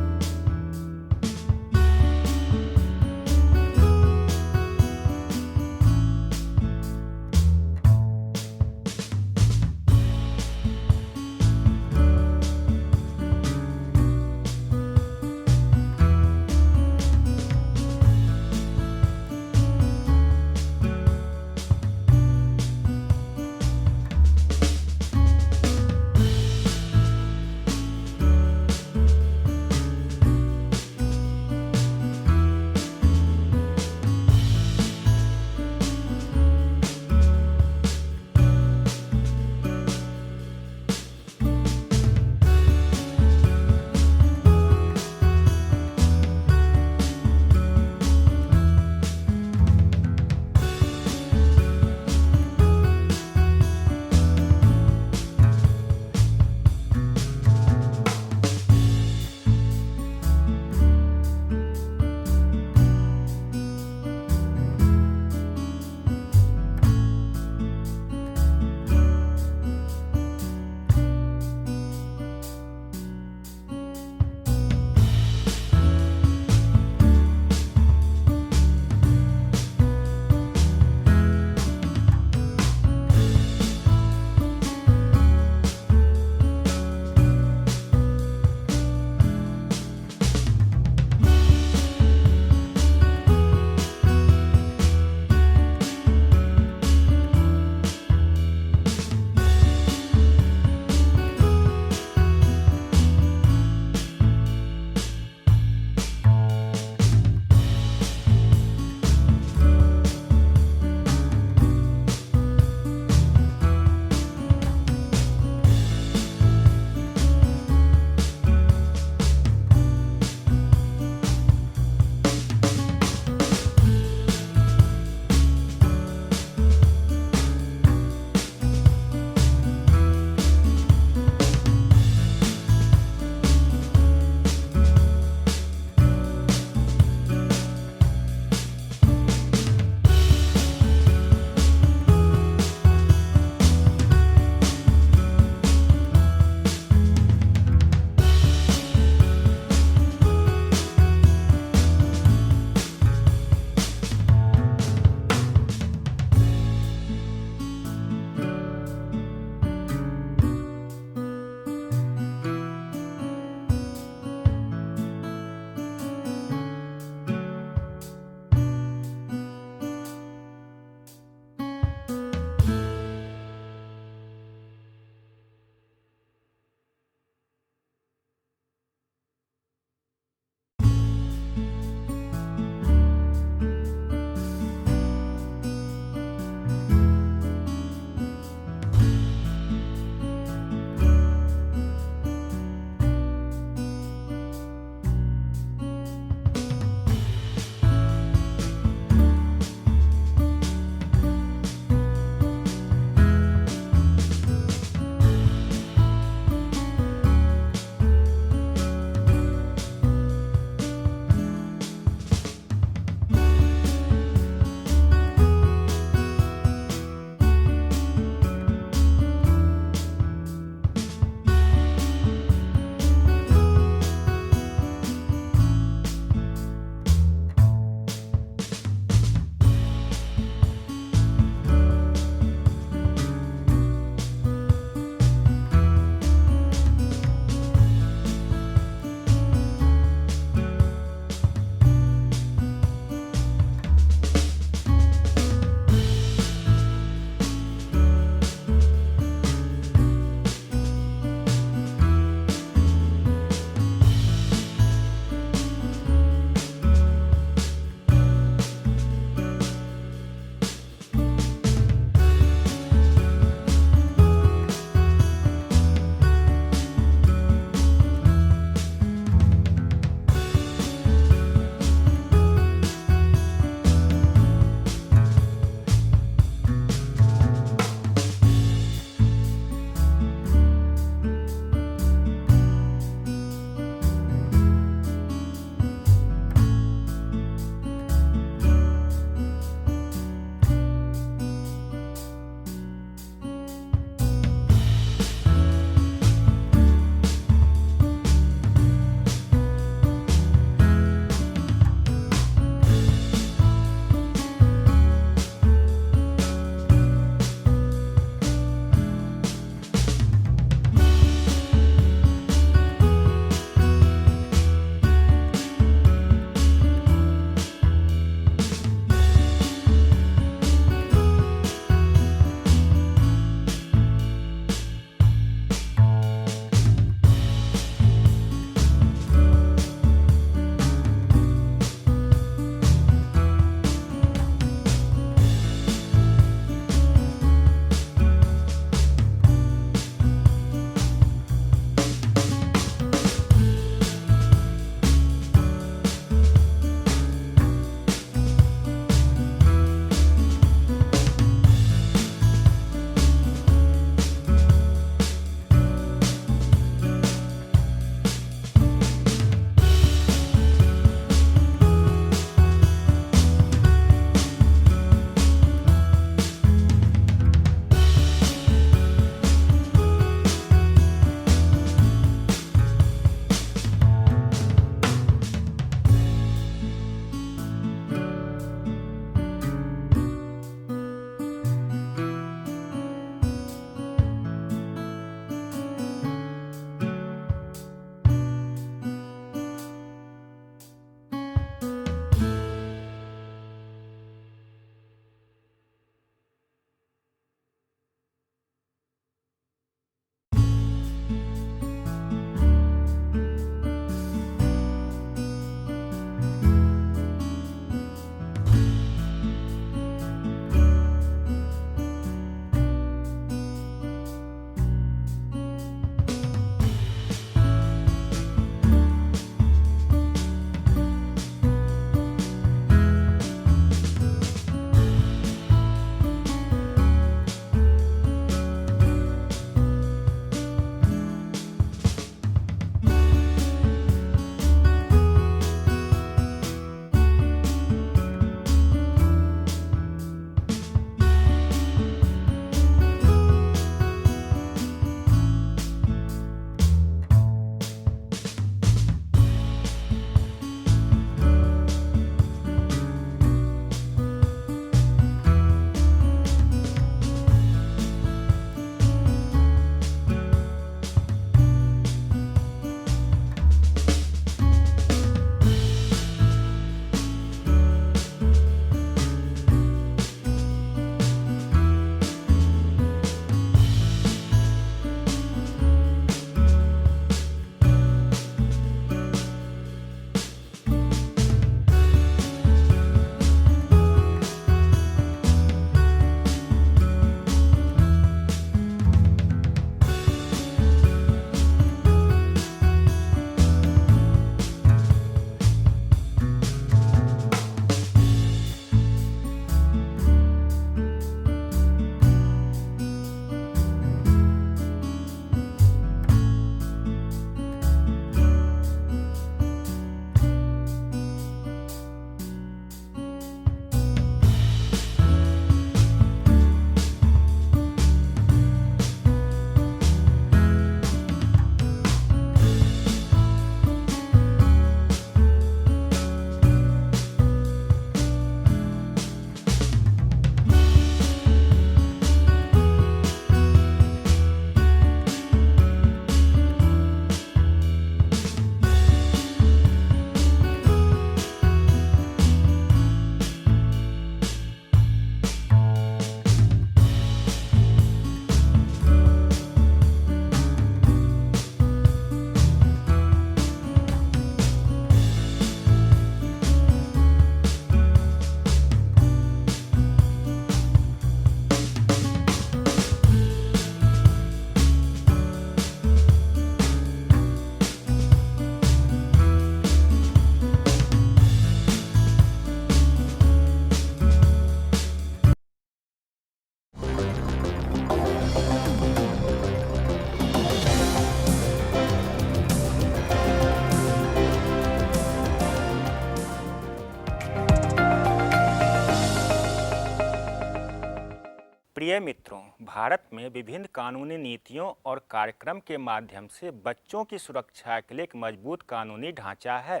भारत में विभिन्न कानूनी नीतियों और कार्यक्रम के माध्यम से बच्चों की सुरक्षा के लिए एक मजबूत कानूनी ढांचा है।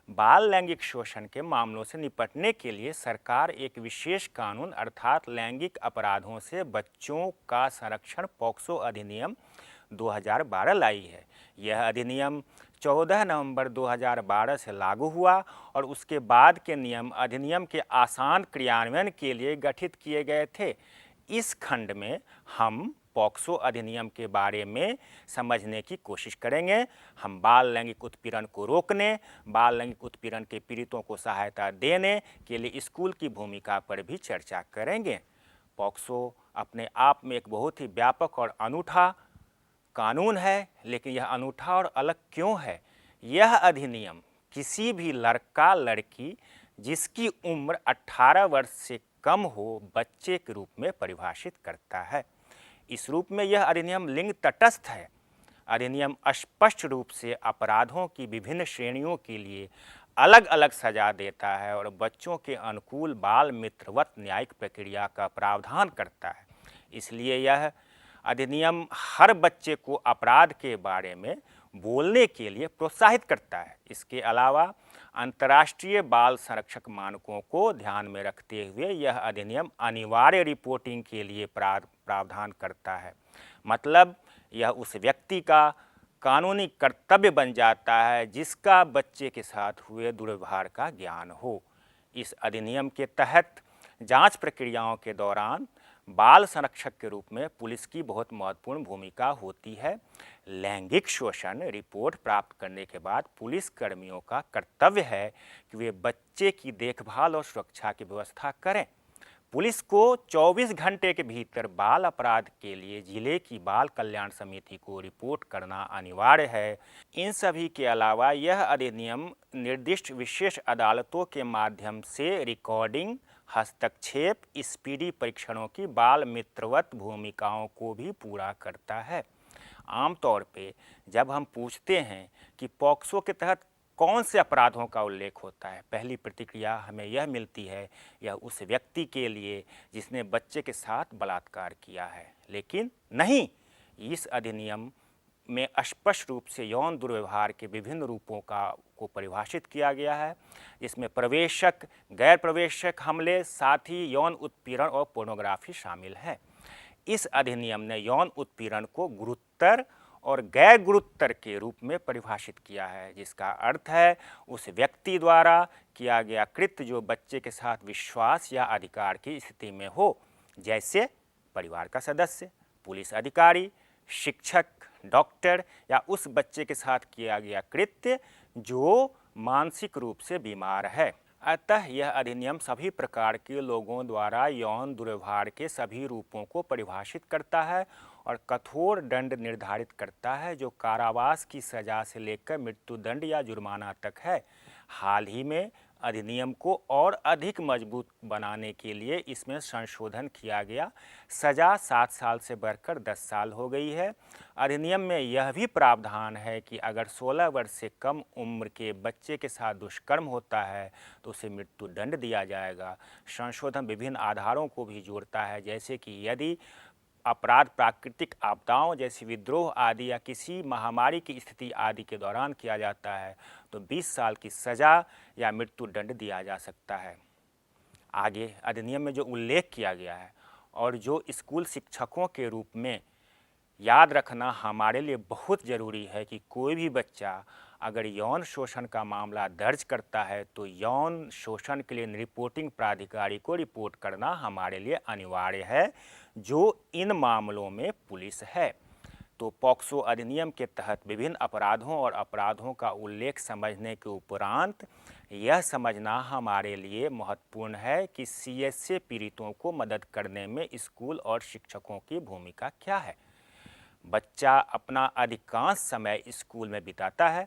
बाल लैंगिक शोषण के मामलों से निपटने के लिए सरकार एक विशेष कानून अर्थात लैंगिक अपराधों से बच्चों का संरक्षण पॉक्सो अधिनियम 2012 लाई है। यह अधिनियम 14 नवंबर 2012 से लागू हुआ और उसके बाद के नियम अधिनियम के आसान क्रियान्वयन के लिए गठित किए गए थे। इस खंड में हम पॉक्सो अधिनियम के बारे में समझने की कोशिश करेंगे। हम बाल लैंगिक उत्पीड़न को रोकने, बाल लैंगिक उत्पीड़न के पीड़ितों को सहायता देने के लिए स्कूल की भूमिका पर भी चर्चा करेंगे। पॉक्सो अपने आप में एक बहुत ही व्यापक और अनूठा कानून है, लेकिन यह अनूठा और अलग क्यों है? यह अधिनियम किसी भी लड़का लड़की जिसकी उम्र 18 वर्ष से कम हो बच्चे के रूप में परिभाषित करता है। इस रूप में यह अधिनियम लिंग तटस्थ है। अधिनियम स्पष्ट रूप से अपराधों की विभिन्न श्रेणियों के लिए अलग अलग सजा देता है और बच्चों के अनुकूल बाल मित्रवत न्यायिक प्रक्रिया का प्रावधान करता है। इसलिए यह अधिनियम हर बच्चे को अपराध के बारे में बोलने के लिए प्रोत्साहित करता है। इसके अलावा अंतर्राष्ट्रीय बाल संरक्षक मानकों को ध्यान में रखते हुए यह अधिनियम अनिवार्य रिपोर्टिंग के लिए प्रावधान करता है। मतलब यह उस व्यक्ति का कानूनी कर्तव्य बन जाता है जिसका बच्चे के साथ हुए दुर्व्यवहार का ज्ञान हो। इस अधिनियम के तहत जांच प्रक्रियाओं के दौरान बाल संरक्षक के रूप में पुलिस की बहुत महत्वपूर्ण भूमिका होती है। लैंगिक शोषण रिपोर्ट प्राप्त करने के बाद पुलिस कर्मियों का कर्तव्य है कि वे बच्चे की देखभाल और सुरक्षा की व्यवस्था करें। पुलिस को 24 घंटे के भीतर बाल अपराध के लिए जिले की बाल कल्याण समिति को रिपोर्ट करना अनिवार्य है। इन सभी के अलावा यह अधिनियम निर्दिष्ट विशेष अदालतों के माध्यम से रिकॉर्डिंग, हस्तक्षेप, स्पीडी परीक्षणों की बाल मित्रवत भूमिकाओं को भी पूरा करता है। आमतौर पे जब हम पूछते हैं कि पॉक्सो के तहत कौन से अपराधों का उल्लेख होता है, पहली प्रतिक्रिया हमें यह मिलती है यह उस व्यक्ति के लिए जिसने बच्चे के साथ बलात्कार किया है। लेकिन नहीं, इस अधिनियम में स्पष्ट रूप से यौन दुर्व्यवहार के विभिन्न रूपों को परिभाषित किया गया है, जिसमें प्रवेशक, गैर प्रवेशक हमले, साथ ही यौन उत्पीड़न और पोर्नोग्राफी शामिल है। इस अधिनियम ने यौन उत्पीड़न को गुरुतर और गैर गुरुतर के रूप में परिभाषित किया है, जिसका अर्थ है उस व्यक्ति द्वारा किया गया कृत्य जो बच्चे के साथ विश्वास या अधिकार की स्थिति में हो, जैसे परिवार का सदस्य, पुलिस अधिकारी, शिक्षक, डॉक्टर या उस बच्चे के साथ किया गया कृत्य जो मानसिक रूप से बीमार है। अतः यह अधिनियम सभी प्रकार के लोगों द्वारा यौन दुर्व्यवहार के सभी रूपों को परिभाषित करता है और कठोर दंड निर्धारित करता है जो कारावास की सजा से लेकर मृत्युदंड या जुर्माना तक है। हाल ही में अधिनियम को और अधिक मजबूत बनाने के लिए इसमें संशोधन किया गया। सजा 7 साल से बढ़कर 10 साल हो गई है। अधिनियम में यह भी प्रावधान है कि अगर 16 वर्ष से कम उम्र के बच्चे के साथ दुष्कर्म होता है तो उसे मृत्युदंड दिया जाएगा। संशोधन विभिन्न आधारों को भी जोड़ता है, जैसे कि यदि अपराध प्राकृतिक आपदाओं जैसे विद्रोह आदि या किसी महामारी की स्थिति आदि के दौरान किया जाता है तो 20 साल की सज़ा या मृत्युदंड दिया जा सकता है। आगे अधिनियम में जो उल्लेख किया गया है और जो स्कूल शिक्षकों के रूप में याद रखना हमारे लिए बहुत ज़रूरी है कि कोई भी बच्चा अगर यौन शोषण का मामला दर्ज करता है तो यौन शोषण के लिए रिपोर्टिंग प्राधिकारी को रिपोर्ट करना हमारे लिए अनिवार्य है, जो इन मामलों में पुलिस है। तो पॉक्सो अधिनियम के तहत विभिन्न अपराधों और अपराधों का उल्लेख समझने के उपरांत यह समझना हमारे लिए महत्वपूर्ण है कि सीएसए पीड़ितों को मदद करने में स्कूल और शिक्षकों की भूमिका क्या है। बच्चा अपना अधिकांश समय स्कूल में बिताता है।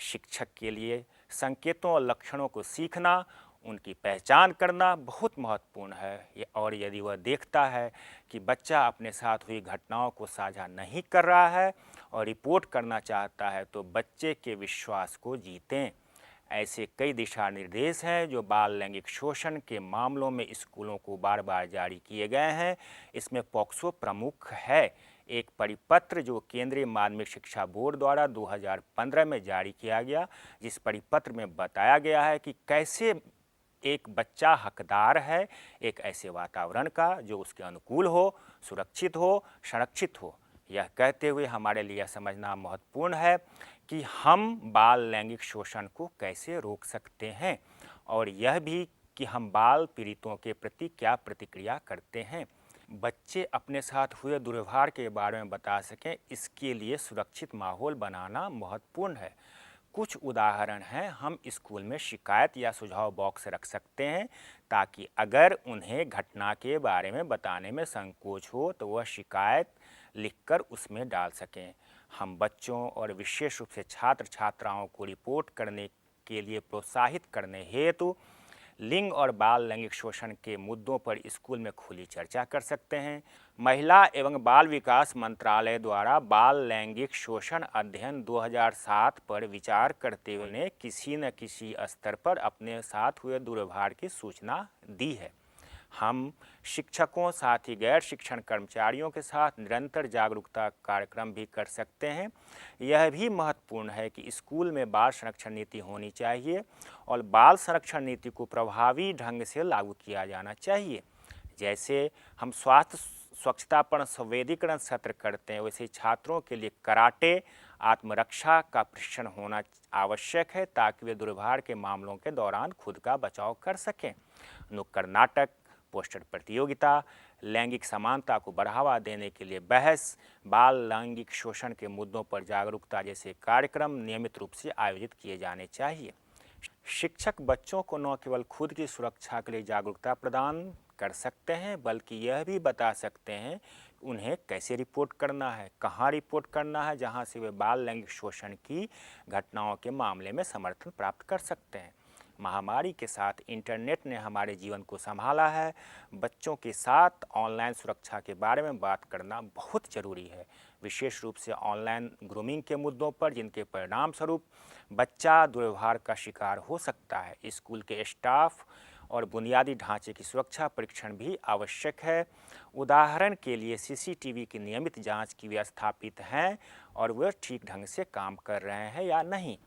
शिक्षक के लिए संकेतों और लक्षणों को सीखना, उनकी पहचान करना बहुत महत्वपूर्ण है और यदि वह देखता है कि बच्चा अपने साथ हुई घटनाओं को साझा नहीं कर रहा है और रिपोर्ट करना चाहता है तो बच्चे के विश्वास को जीतें। ऐसे कई दिशा निर्देश हैं जो बाल लैंगिक शोषण के मामलों में स्कूलों को बार बार जारी किए गए हैं। इसमें पॉक्सो प्रमुख है। एक परिपत्र जो केंद्रीय माध्यमिक शिक्षा बोर्ड द्वारा 2015 में जारी किया गया, जिस परिपत्र में बताया गया है कि कैसे एक बच्चा हकदार है एक ऐसे वातावरण का जो उसके अनुकूल हो, सुरक्षित हो, संरक्षित हो। यह कहते हुए हमारे लिए यह समझना महत्वपूर्ण है कि हम बाल लैंगिक शोषण को कैसे रोक सकते हैं और यह भी कि हम बाल पीड़ितों के प्रति क्या प्रतिक्रिया करते हैं। बच्चे अपने साथ हुए दुर्व्यवहार के बारे में बता सकें, इसके लिए सुरक्षित माहौल बनाना महत्वपूर्ण है। कुछ उदाहरण हैं, हम स्कूल में शिकायत या सुझाव बॉक्स रख सकते हैं ताकि अगर उन्हें घटना के बारे में बताने में संकोच हो तो वह शिकायत लिखकर उसमें डाल सकें। हम बच्चों और विशेष रूप से छात्र छात्राओं को रिपोर्ट करने के लिए प्रोत्साहित करने हेतु लिंग और बाल लैंगिक शोषण के मुद्दों पर स्कूल में खुली चर्चा कर सकते हैं। महिला एवं बाल विकास मंत्रालय द्वारा बाल लैंगिक शोषण अध्ययन 2007 पर विचार करते हुए किसी न किसी स्तर पर अपने साथ हुए दुर्व्यवहार की सूचना दी है। हम शिक्षकों साथ ही गैर शिक्षण कर्मचारियों के साथ निरंतर जागरूकता कार्यक्रम भी कर सकते हैं। यह भी महत्वपूर्ण है कि स्कूल में बाल संरक्षण नीति होनी चाहिए और बाल संरक्षण नीति को प्रभावी ढंग से लागू किया जाना चाहिए। जैसे हम स्वास्थ्य स्वच्छता पर संवेदीकरण सत्र करते हैं, वैसे छात्रों के लिए कराटे आत्मरक्षा का प्रशिक्षण होना आवश्यक है ताकि वे दुर्व्यवहार के मामलों के दौरान खुद का बचाव कर सकें। नुक्कड़ नाटक, पोस्टर प्रतियोगिता, लैंगिक समानता को बढ़ावा देने के लिए बहस, बाल लैंगिक शोषण के मुद्दों पर जागरूकता जैसे कार्यक्रम नियमित रूप से आयोजित किए जाने चाहिए। शिक्षक बच्चों को न केवल खुद की सुरक्षा के लिए जागरूकता प्रदान कर सकते हैं बल्कि यह भी बता सकते हैं उन्हें कैसे रिपोर्ट करना है, कहाँ रिपोर्ट करना है, जहाँ से वे बाल लैंगिक शोषण की घटनाओं के मामले में समर्थन प्राप्त कर सकते हैं। महामारी के साथ इंटरनेट ने हमारे जीवन को संभाला है। बच्चों के साथ ऑनलाइन सुरक्षा के बारे में बात करना बहुत ज़रूरी है, विशेष रूप से ऑनलाइन ग्रूमिंग के मुद्दों पर जिनके परिणाम स्वरूप बच्चा दुर्व्यवहार का शिकार हो सकता है। स्कूल के स्टाफ और बुनियादी ढांचे की सुरक्षा परीक्षण भी आवश्यक है। उदाहरण के लिए सीसीटीवी की नियमित जांच की वे स्थापित हैं और वे ठीक ढंग से काम कर रहे हैं या नहीं।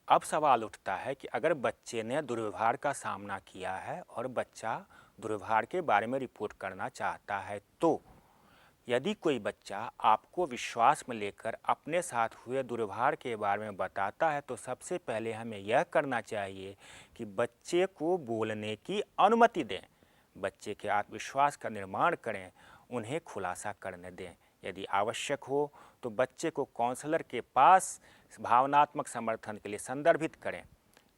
अब सवाल उठता है कि अगर बच्चे ने दुर्व्यवहार का सामना किया है और बच्चा दुर्व्यवहार के बारे में रिपोर्ट करना चाहता है तो यदि कोई बच्चा आपको विश्वास में लेकर अपने साथ हुए दुर्व्यवहार के बारे में बताता है तो सबसे पहले हमें यह करना चाहिए कि बच्चे को बोलने की अनुमति दें, बच्चे के आत्मविश्वास का निर्माण करें, उन्हें खुलासा करने दें। यदि आवश्यक हो तो बच्चे को काउंसलर के पास भावनात्मक समर्थन के लिए संदर्भित करें।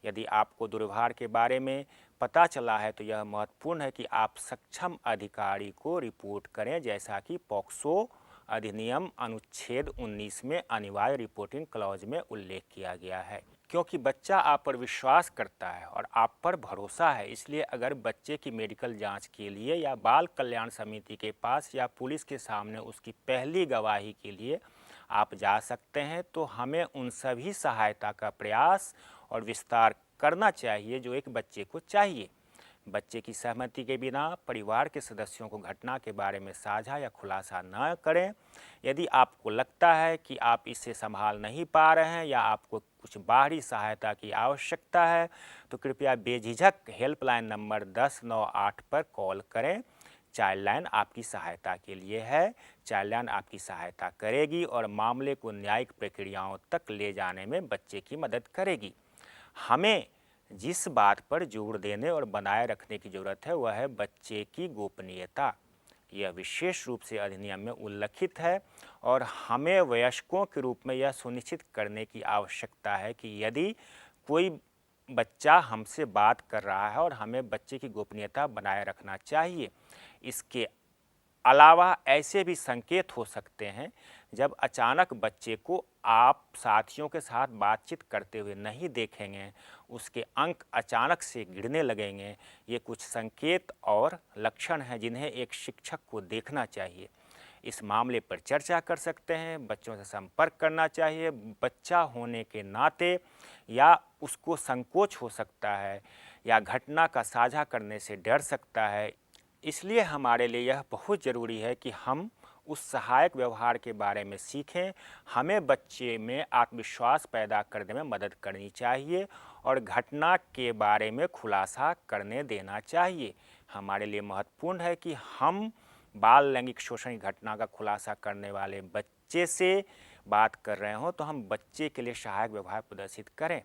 यदि आपको दुर्व्यवहार के बारे में पता चला है तो यह महत्वपूर्ण है कि आप सक्षम अधिकारी को रिपोर्ट करें, जैसा कि पॉक्सो अधिनियम अनुच्छेद 19 में अनिवार्य रिपोर्टिंग क्लॉज में उल्लेख किया गया है। क्योंकि बच्चा आप पर विश्वास करता है और आप पर भरोसा है, इसलिए अगर बच्चे की मेडिकल जांच के लिए या बाल कल्याण समिति के पास या पुलिस के सामने उसकी पहली गवाही के लिए आप जा सकते हैं तो हमें उन सभी सहायता का प्रयास और विस्तार करना चाहिए जो एक बच्चे को चाहिए। बच्चे की सहमति के बिना परिवार के सदस्यों को घटना के बारे में साझा या खुलासा न करें। यदि आपको लगता है कि आप इसे संभाल नहीं पा रहे हैं या आपको कुछ बाहरी सहायता की आवश्यकता है तो कृपया बेझिझक हेल्पलाइन नंबर 1098 पर कॉल करें। चाइल्ड लाइन आपकी सहायता के लिए है। चाइल्ड लाइन आपकी सहायता करेगी और मामले को न्यायिक प्रक्रियाओं तक ले जाने में बच्चे की मदद करेगी। हमें जिस बात पर जोर देने और बनाए रखने की ज़रूरत है वह है बच्चे की गोपनीयता। यह विशेष रूप से अधिनियम में उल्लिखित है और हमें वयस्कों के रूप में यह सुनिश्चित करने की आवश्यकता है कि यदि कोई बच्चा हमसे बात कर रहा है और हमें बच्चे की गोपनीयता बनाए रखना चाहिए। इसके अलावा ऐसे भी संकेत हो सकते हैं जब अचानक बच्चे को आप साथियों के साथ बातचीत करते हुए नहीं देखेंगे, उसके अंक अचानक से गिरने लगेंगे। ये कुछ संकेत और लक्षण हैं जिन्हें एक शिक्षक को देखना चाहिए। इस मामले पर चर्चा कर सकते हैं, बच्चों से संपर्क करना चाहिए। बच्चा होने के नाते या उसको संकोच हो सकता है या घटना का साझा करने से डर सकता है, इसलिए हमारे लिए यह बहुत ज़रूरी है कि हम उस सहायक व्यवहार के बारे में सीखें। हमें बच्चे में आत्मविश्वास पैदा करने में मदद करनी चाहिए और घटना के बारे में खुलासा करने देना चाहिए। हमारे लिए महत्वपूर्ण है कि हम बाल लैंगिक शोषण की घटना का खुलासा करने वाले बच्चे से बात कर रहे हों तो हम बच्चे के लिए सहायक व्यवहार प्रदर्शित करें।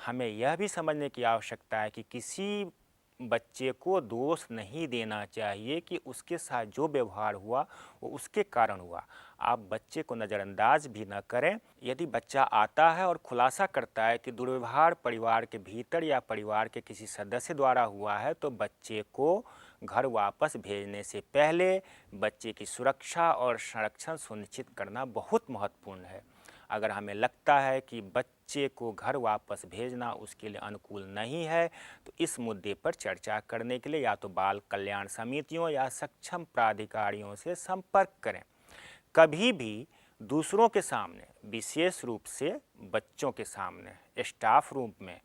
हमें यह भी समझने की आवश्यकता है कि किसी बच्चे को दोष नहीं देना चाहिए कि उसके साथ जो व्यवहार हुआ वो उसके कारण हुआ। आप बच्चे को नज़रअंदाज भी न करें। यदि बच्चा आता है और खुलासा करता है कि दुर्व्यवहार परिवार के भीतर या परिवार के किसी सदस्य द्वारा हुआ है, तो बच्चे को घर वापस भेजने से पहले बच्चे की सुरक्षा और संरक्षण सुनिश्चित करना बहुत महत्वपूर्ण है। अगर हमें लगता है कि बच्चे को घर वापस भेजना उसके लिए अनुकूल नहीं है, तो इस मुद्दे पर चर्चा करने के लिए या तो बाल कल्याण समितियों या सक्षम प्राधिकारियों से संपर्क करें। कभी भी दूसरों के सामने, विशेष रूप से बच्चों के सामने, स्टाफ रूम में,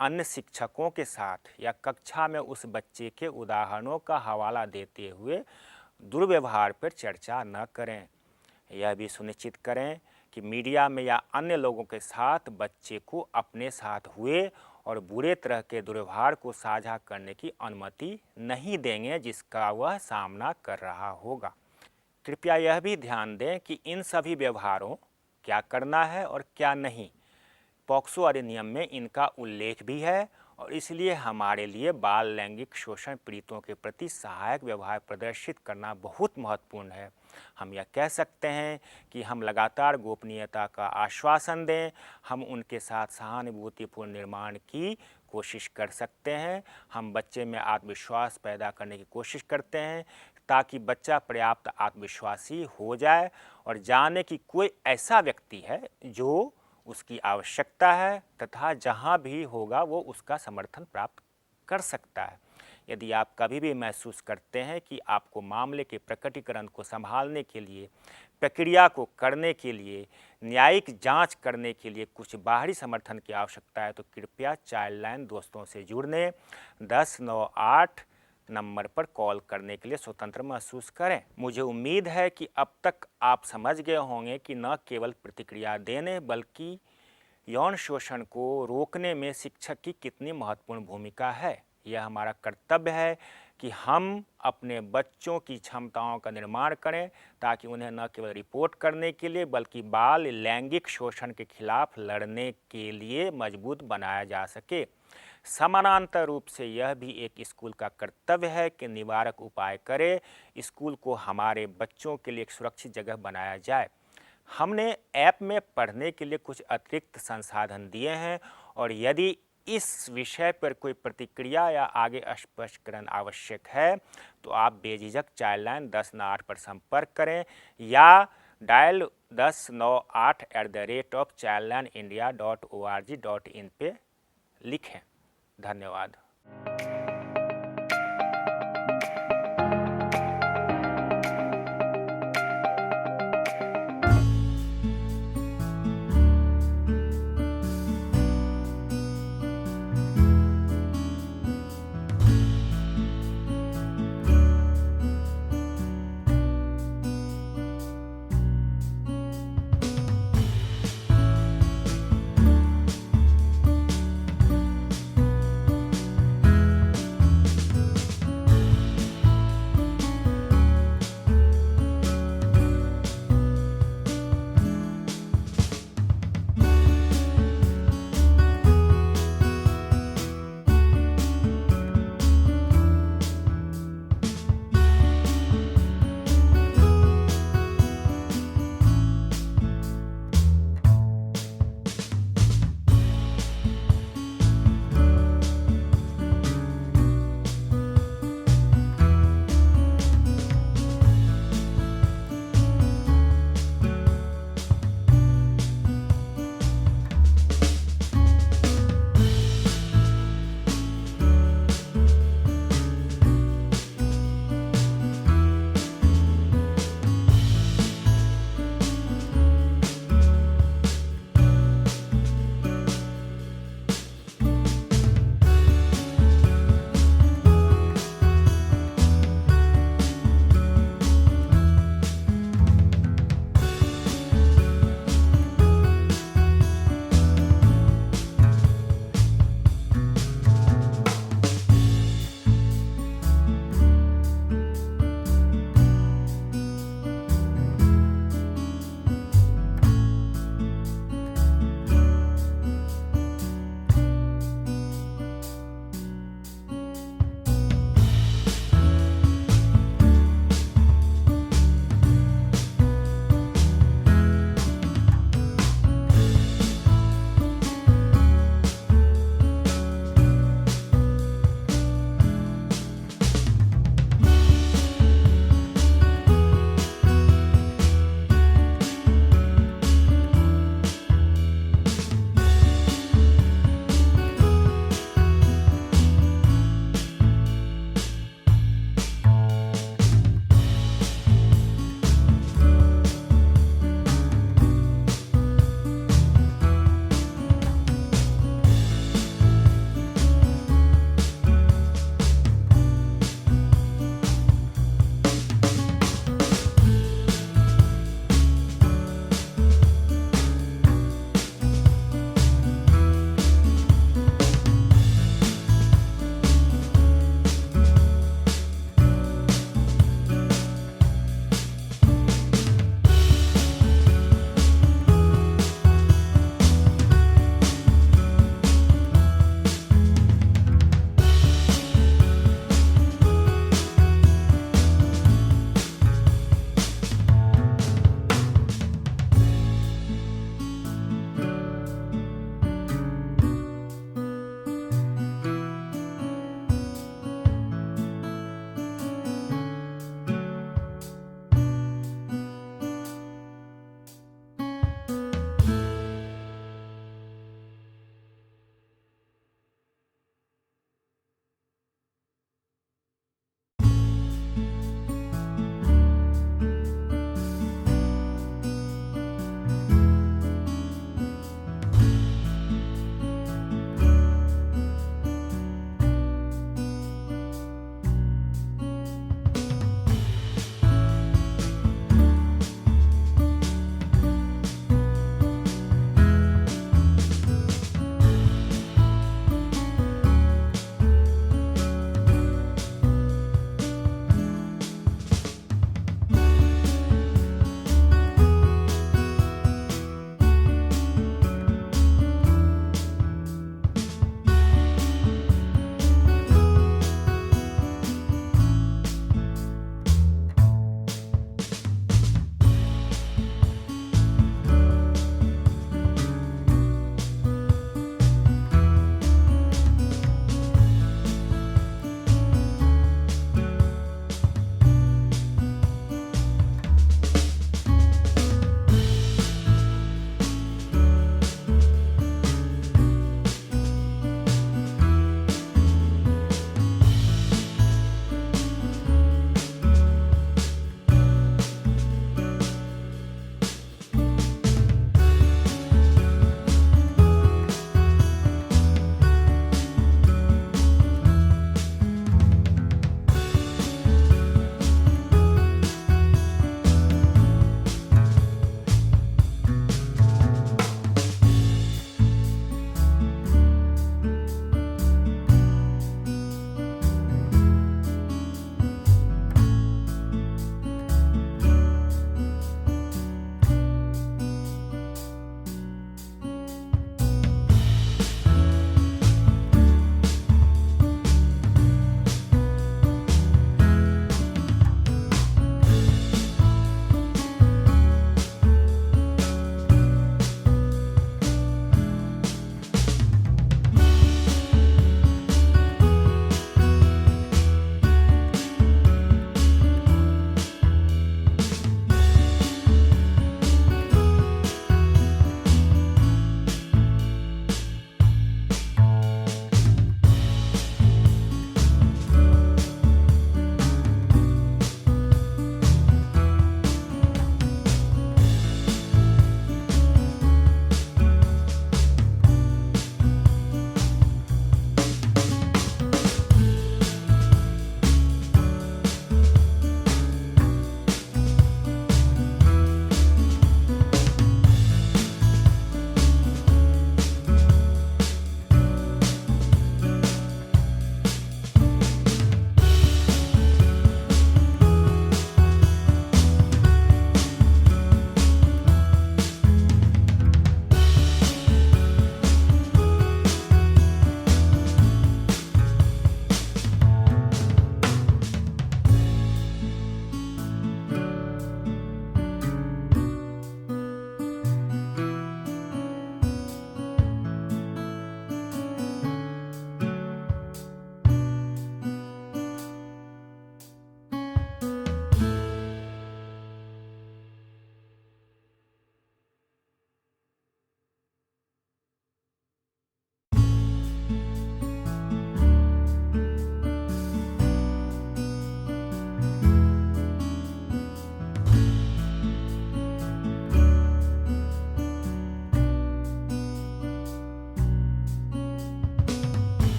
अन्य शिक्षकों के साथ या कक्षा में उस बच्चे के उदाहरणों का हवाला देते हुए दुर्व्यवहार पर चर्चा न करें। यह भी सुनिश्चित करें कि मीडिया में या अन्य लोगों के साथ बच्चे को अपने साथ हुए और बुरे तरह के दुर्व्यवहार को साझा करने की अनुमति नहीं देंगे जिसका वह सामना कर रहा होगा। कृपया यह भी ध्यान दें कि इन सभी व्यवहारों क्या करना है और क्या नहीं, पॉक्सो अधिनियम में इनका उल्लेख भी है और इसलिए हमारे लिए बाल लैंगिक शोषण पीड़ितों के प्रति सहायक व्यवहार प्रदर्शित करना बहुत महत्वपूर्ण है। हम यह कह सकते हैं कि हम लगातार गोपनीयता का आश्वासन दें, हम उनके साथ सहानुभूतिपूर्ण निर्माण की कोशिश कर सकते हैं, हम बच्चे में आत्मविश्वास पैदा करने की कोशिश करते हैं ताकि बच्चा पर्याप्त आत्मविश्वासी हो जाए और जाने कि कोई ऐसा व्यक्ति है जो उसकी आवश्यकता है तथा जहाँ भी होगा वो उसका समर्थन प्राप्त कर सकता है। यदि आप कभी भी महसूस करते हैं कि आपको मामले के प्रकटीकरण को संभालने के लिए, प्रक्रिया को करने के लिए, न्यायिक जांच करने के लिए कुछ बाहरी समर्थन की आवश्यकता है, तो कृपया चाइल्ड लाइन दोस्तों से जुड़ने 1098 नंबर पर कॉल करने के लिए स्वतंत्र महसूस करें। मुझे उम्मीद है कि अब तक आप समझ गए होंगे कि न केवल प्रतिक्रिया देने बल्कि यौन शोषण को रोकने में शिक्षक की कितनी महत्वपूर्ण भूमिका है। यह हमारा कर्तव्य है कि हम अपने बच्चों की क्षमताओं का निर्माण करें ताकि उन्हें न केवल रिपोर्ट करने के लिए बल्कि बाल लैंगिक शोषण के खिलाफ लड़ने के लिए मजबूत बनाया जा सके। समानांतर रूप से यह भी एक स्कूल का कर्तव्य है कि निवारक उपाय करे, स्कूल को हमारे बच्चों के लिए एक सुरक्षित जगह बनाया जाए। हमने ऐप में पढ़ने के लिए कुछ अतिरिक्त संसाधन दिए हैं और यदि इस विषय पर कोई प्रतिक्रिया या आगे स्पष्टीकरण आवश्यक है तो आप बेझिझक चाइल्ड लाइन 1098 पर संपर्क करें या डायल 1098@childlineindia.org.in पे लिखें। धन्यवाद।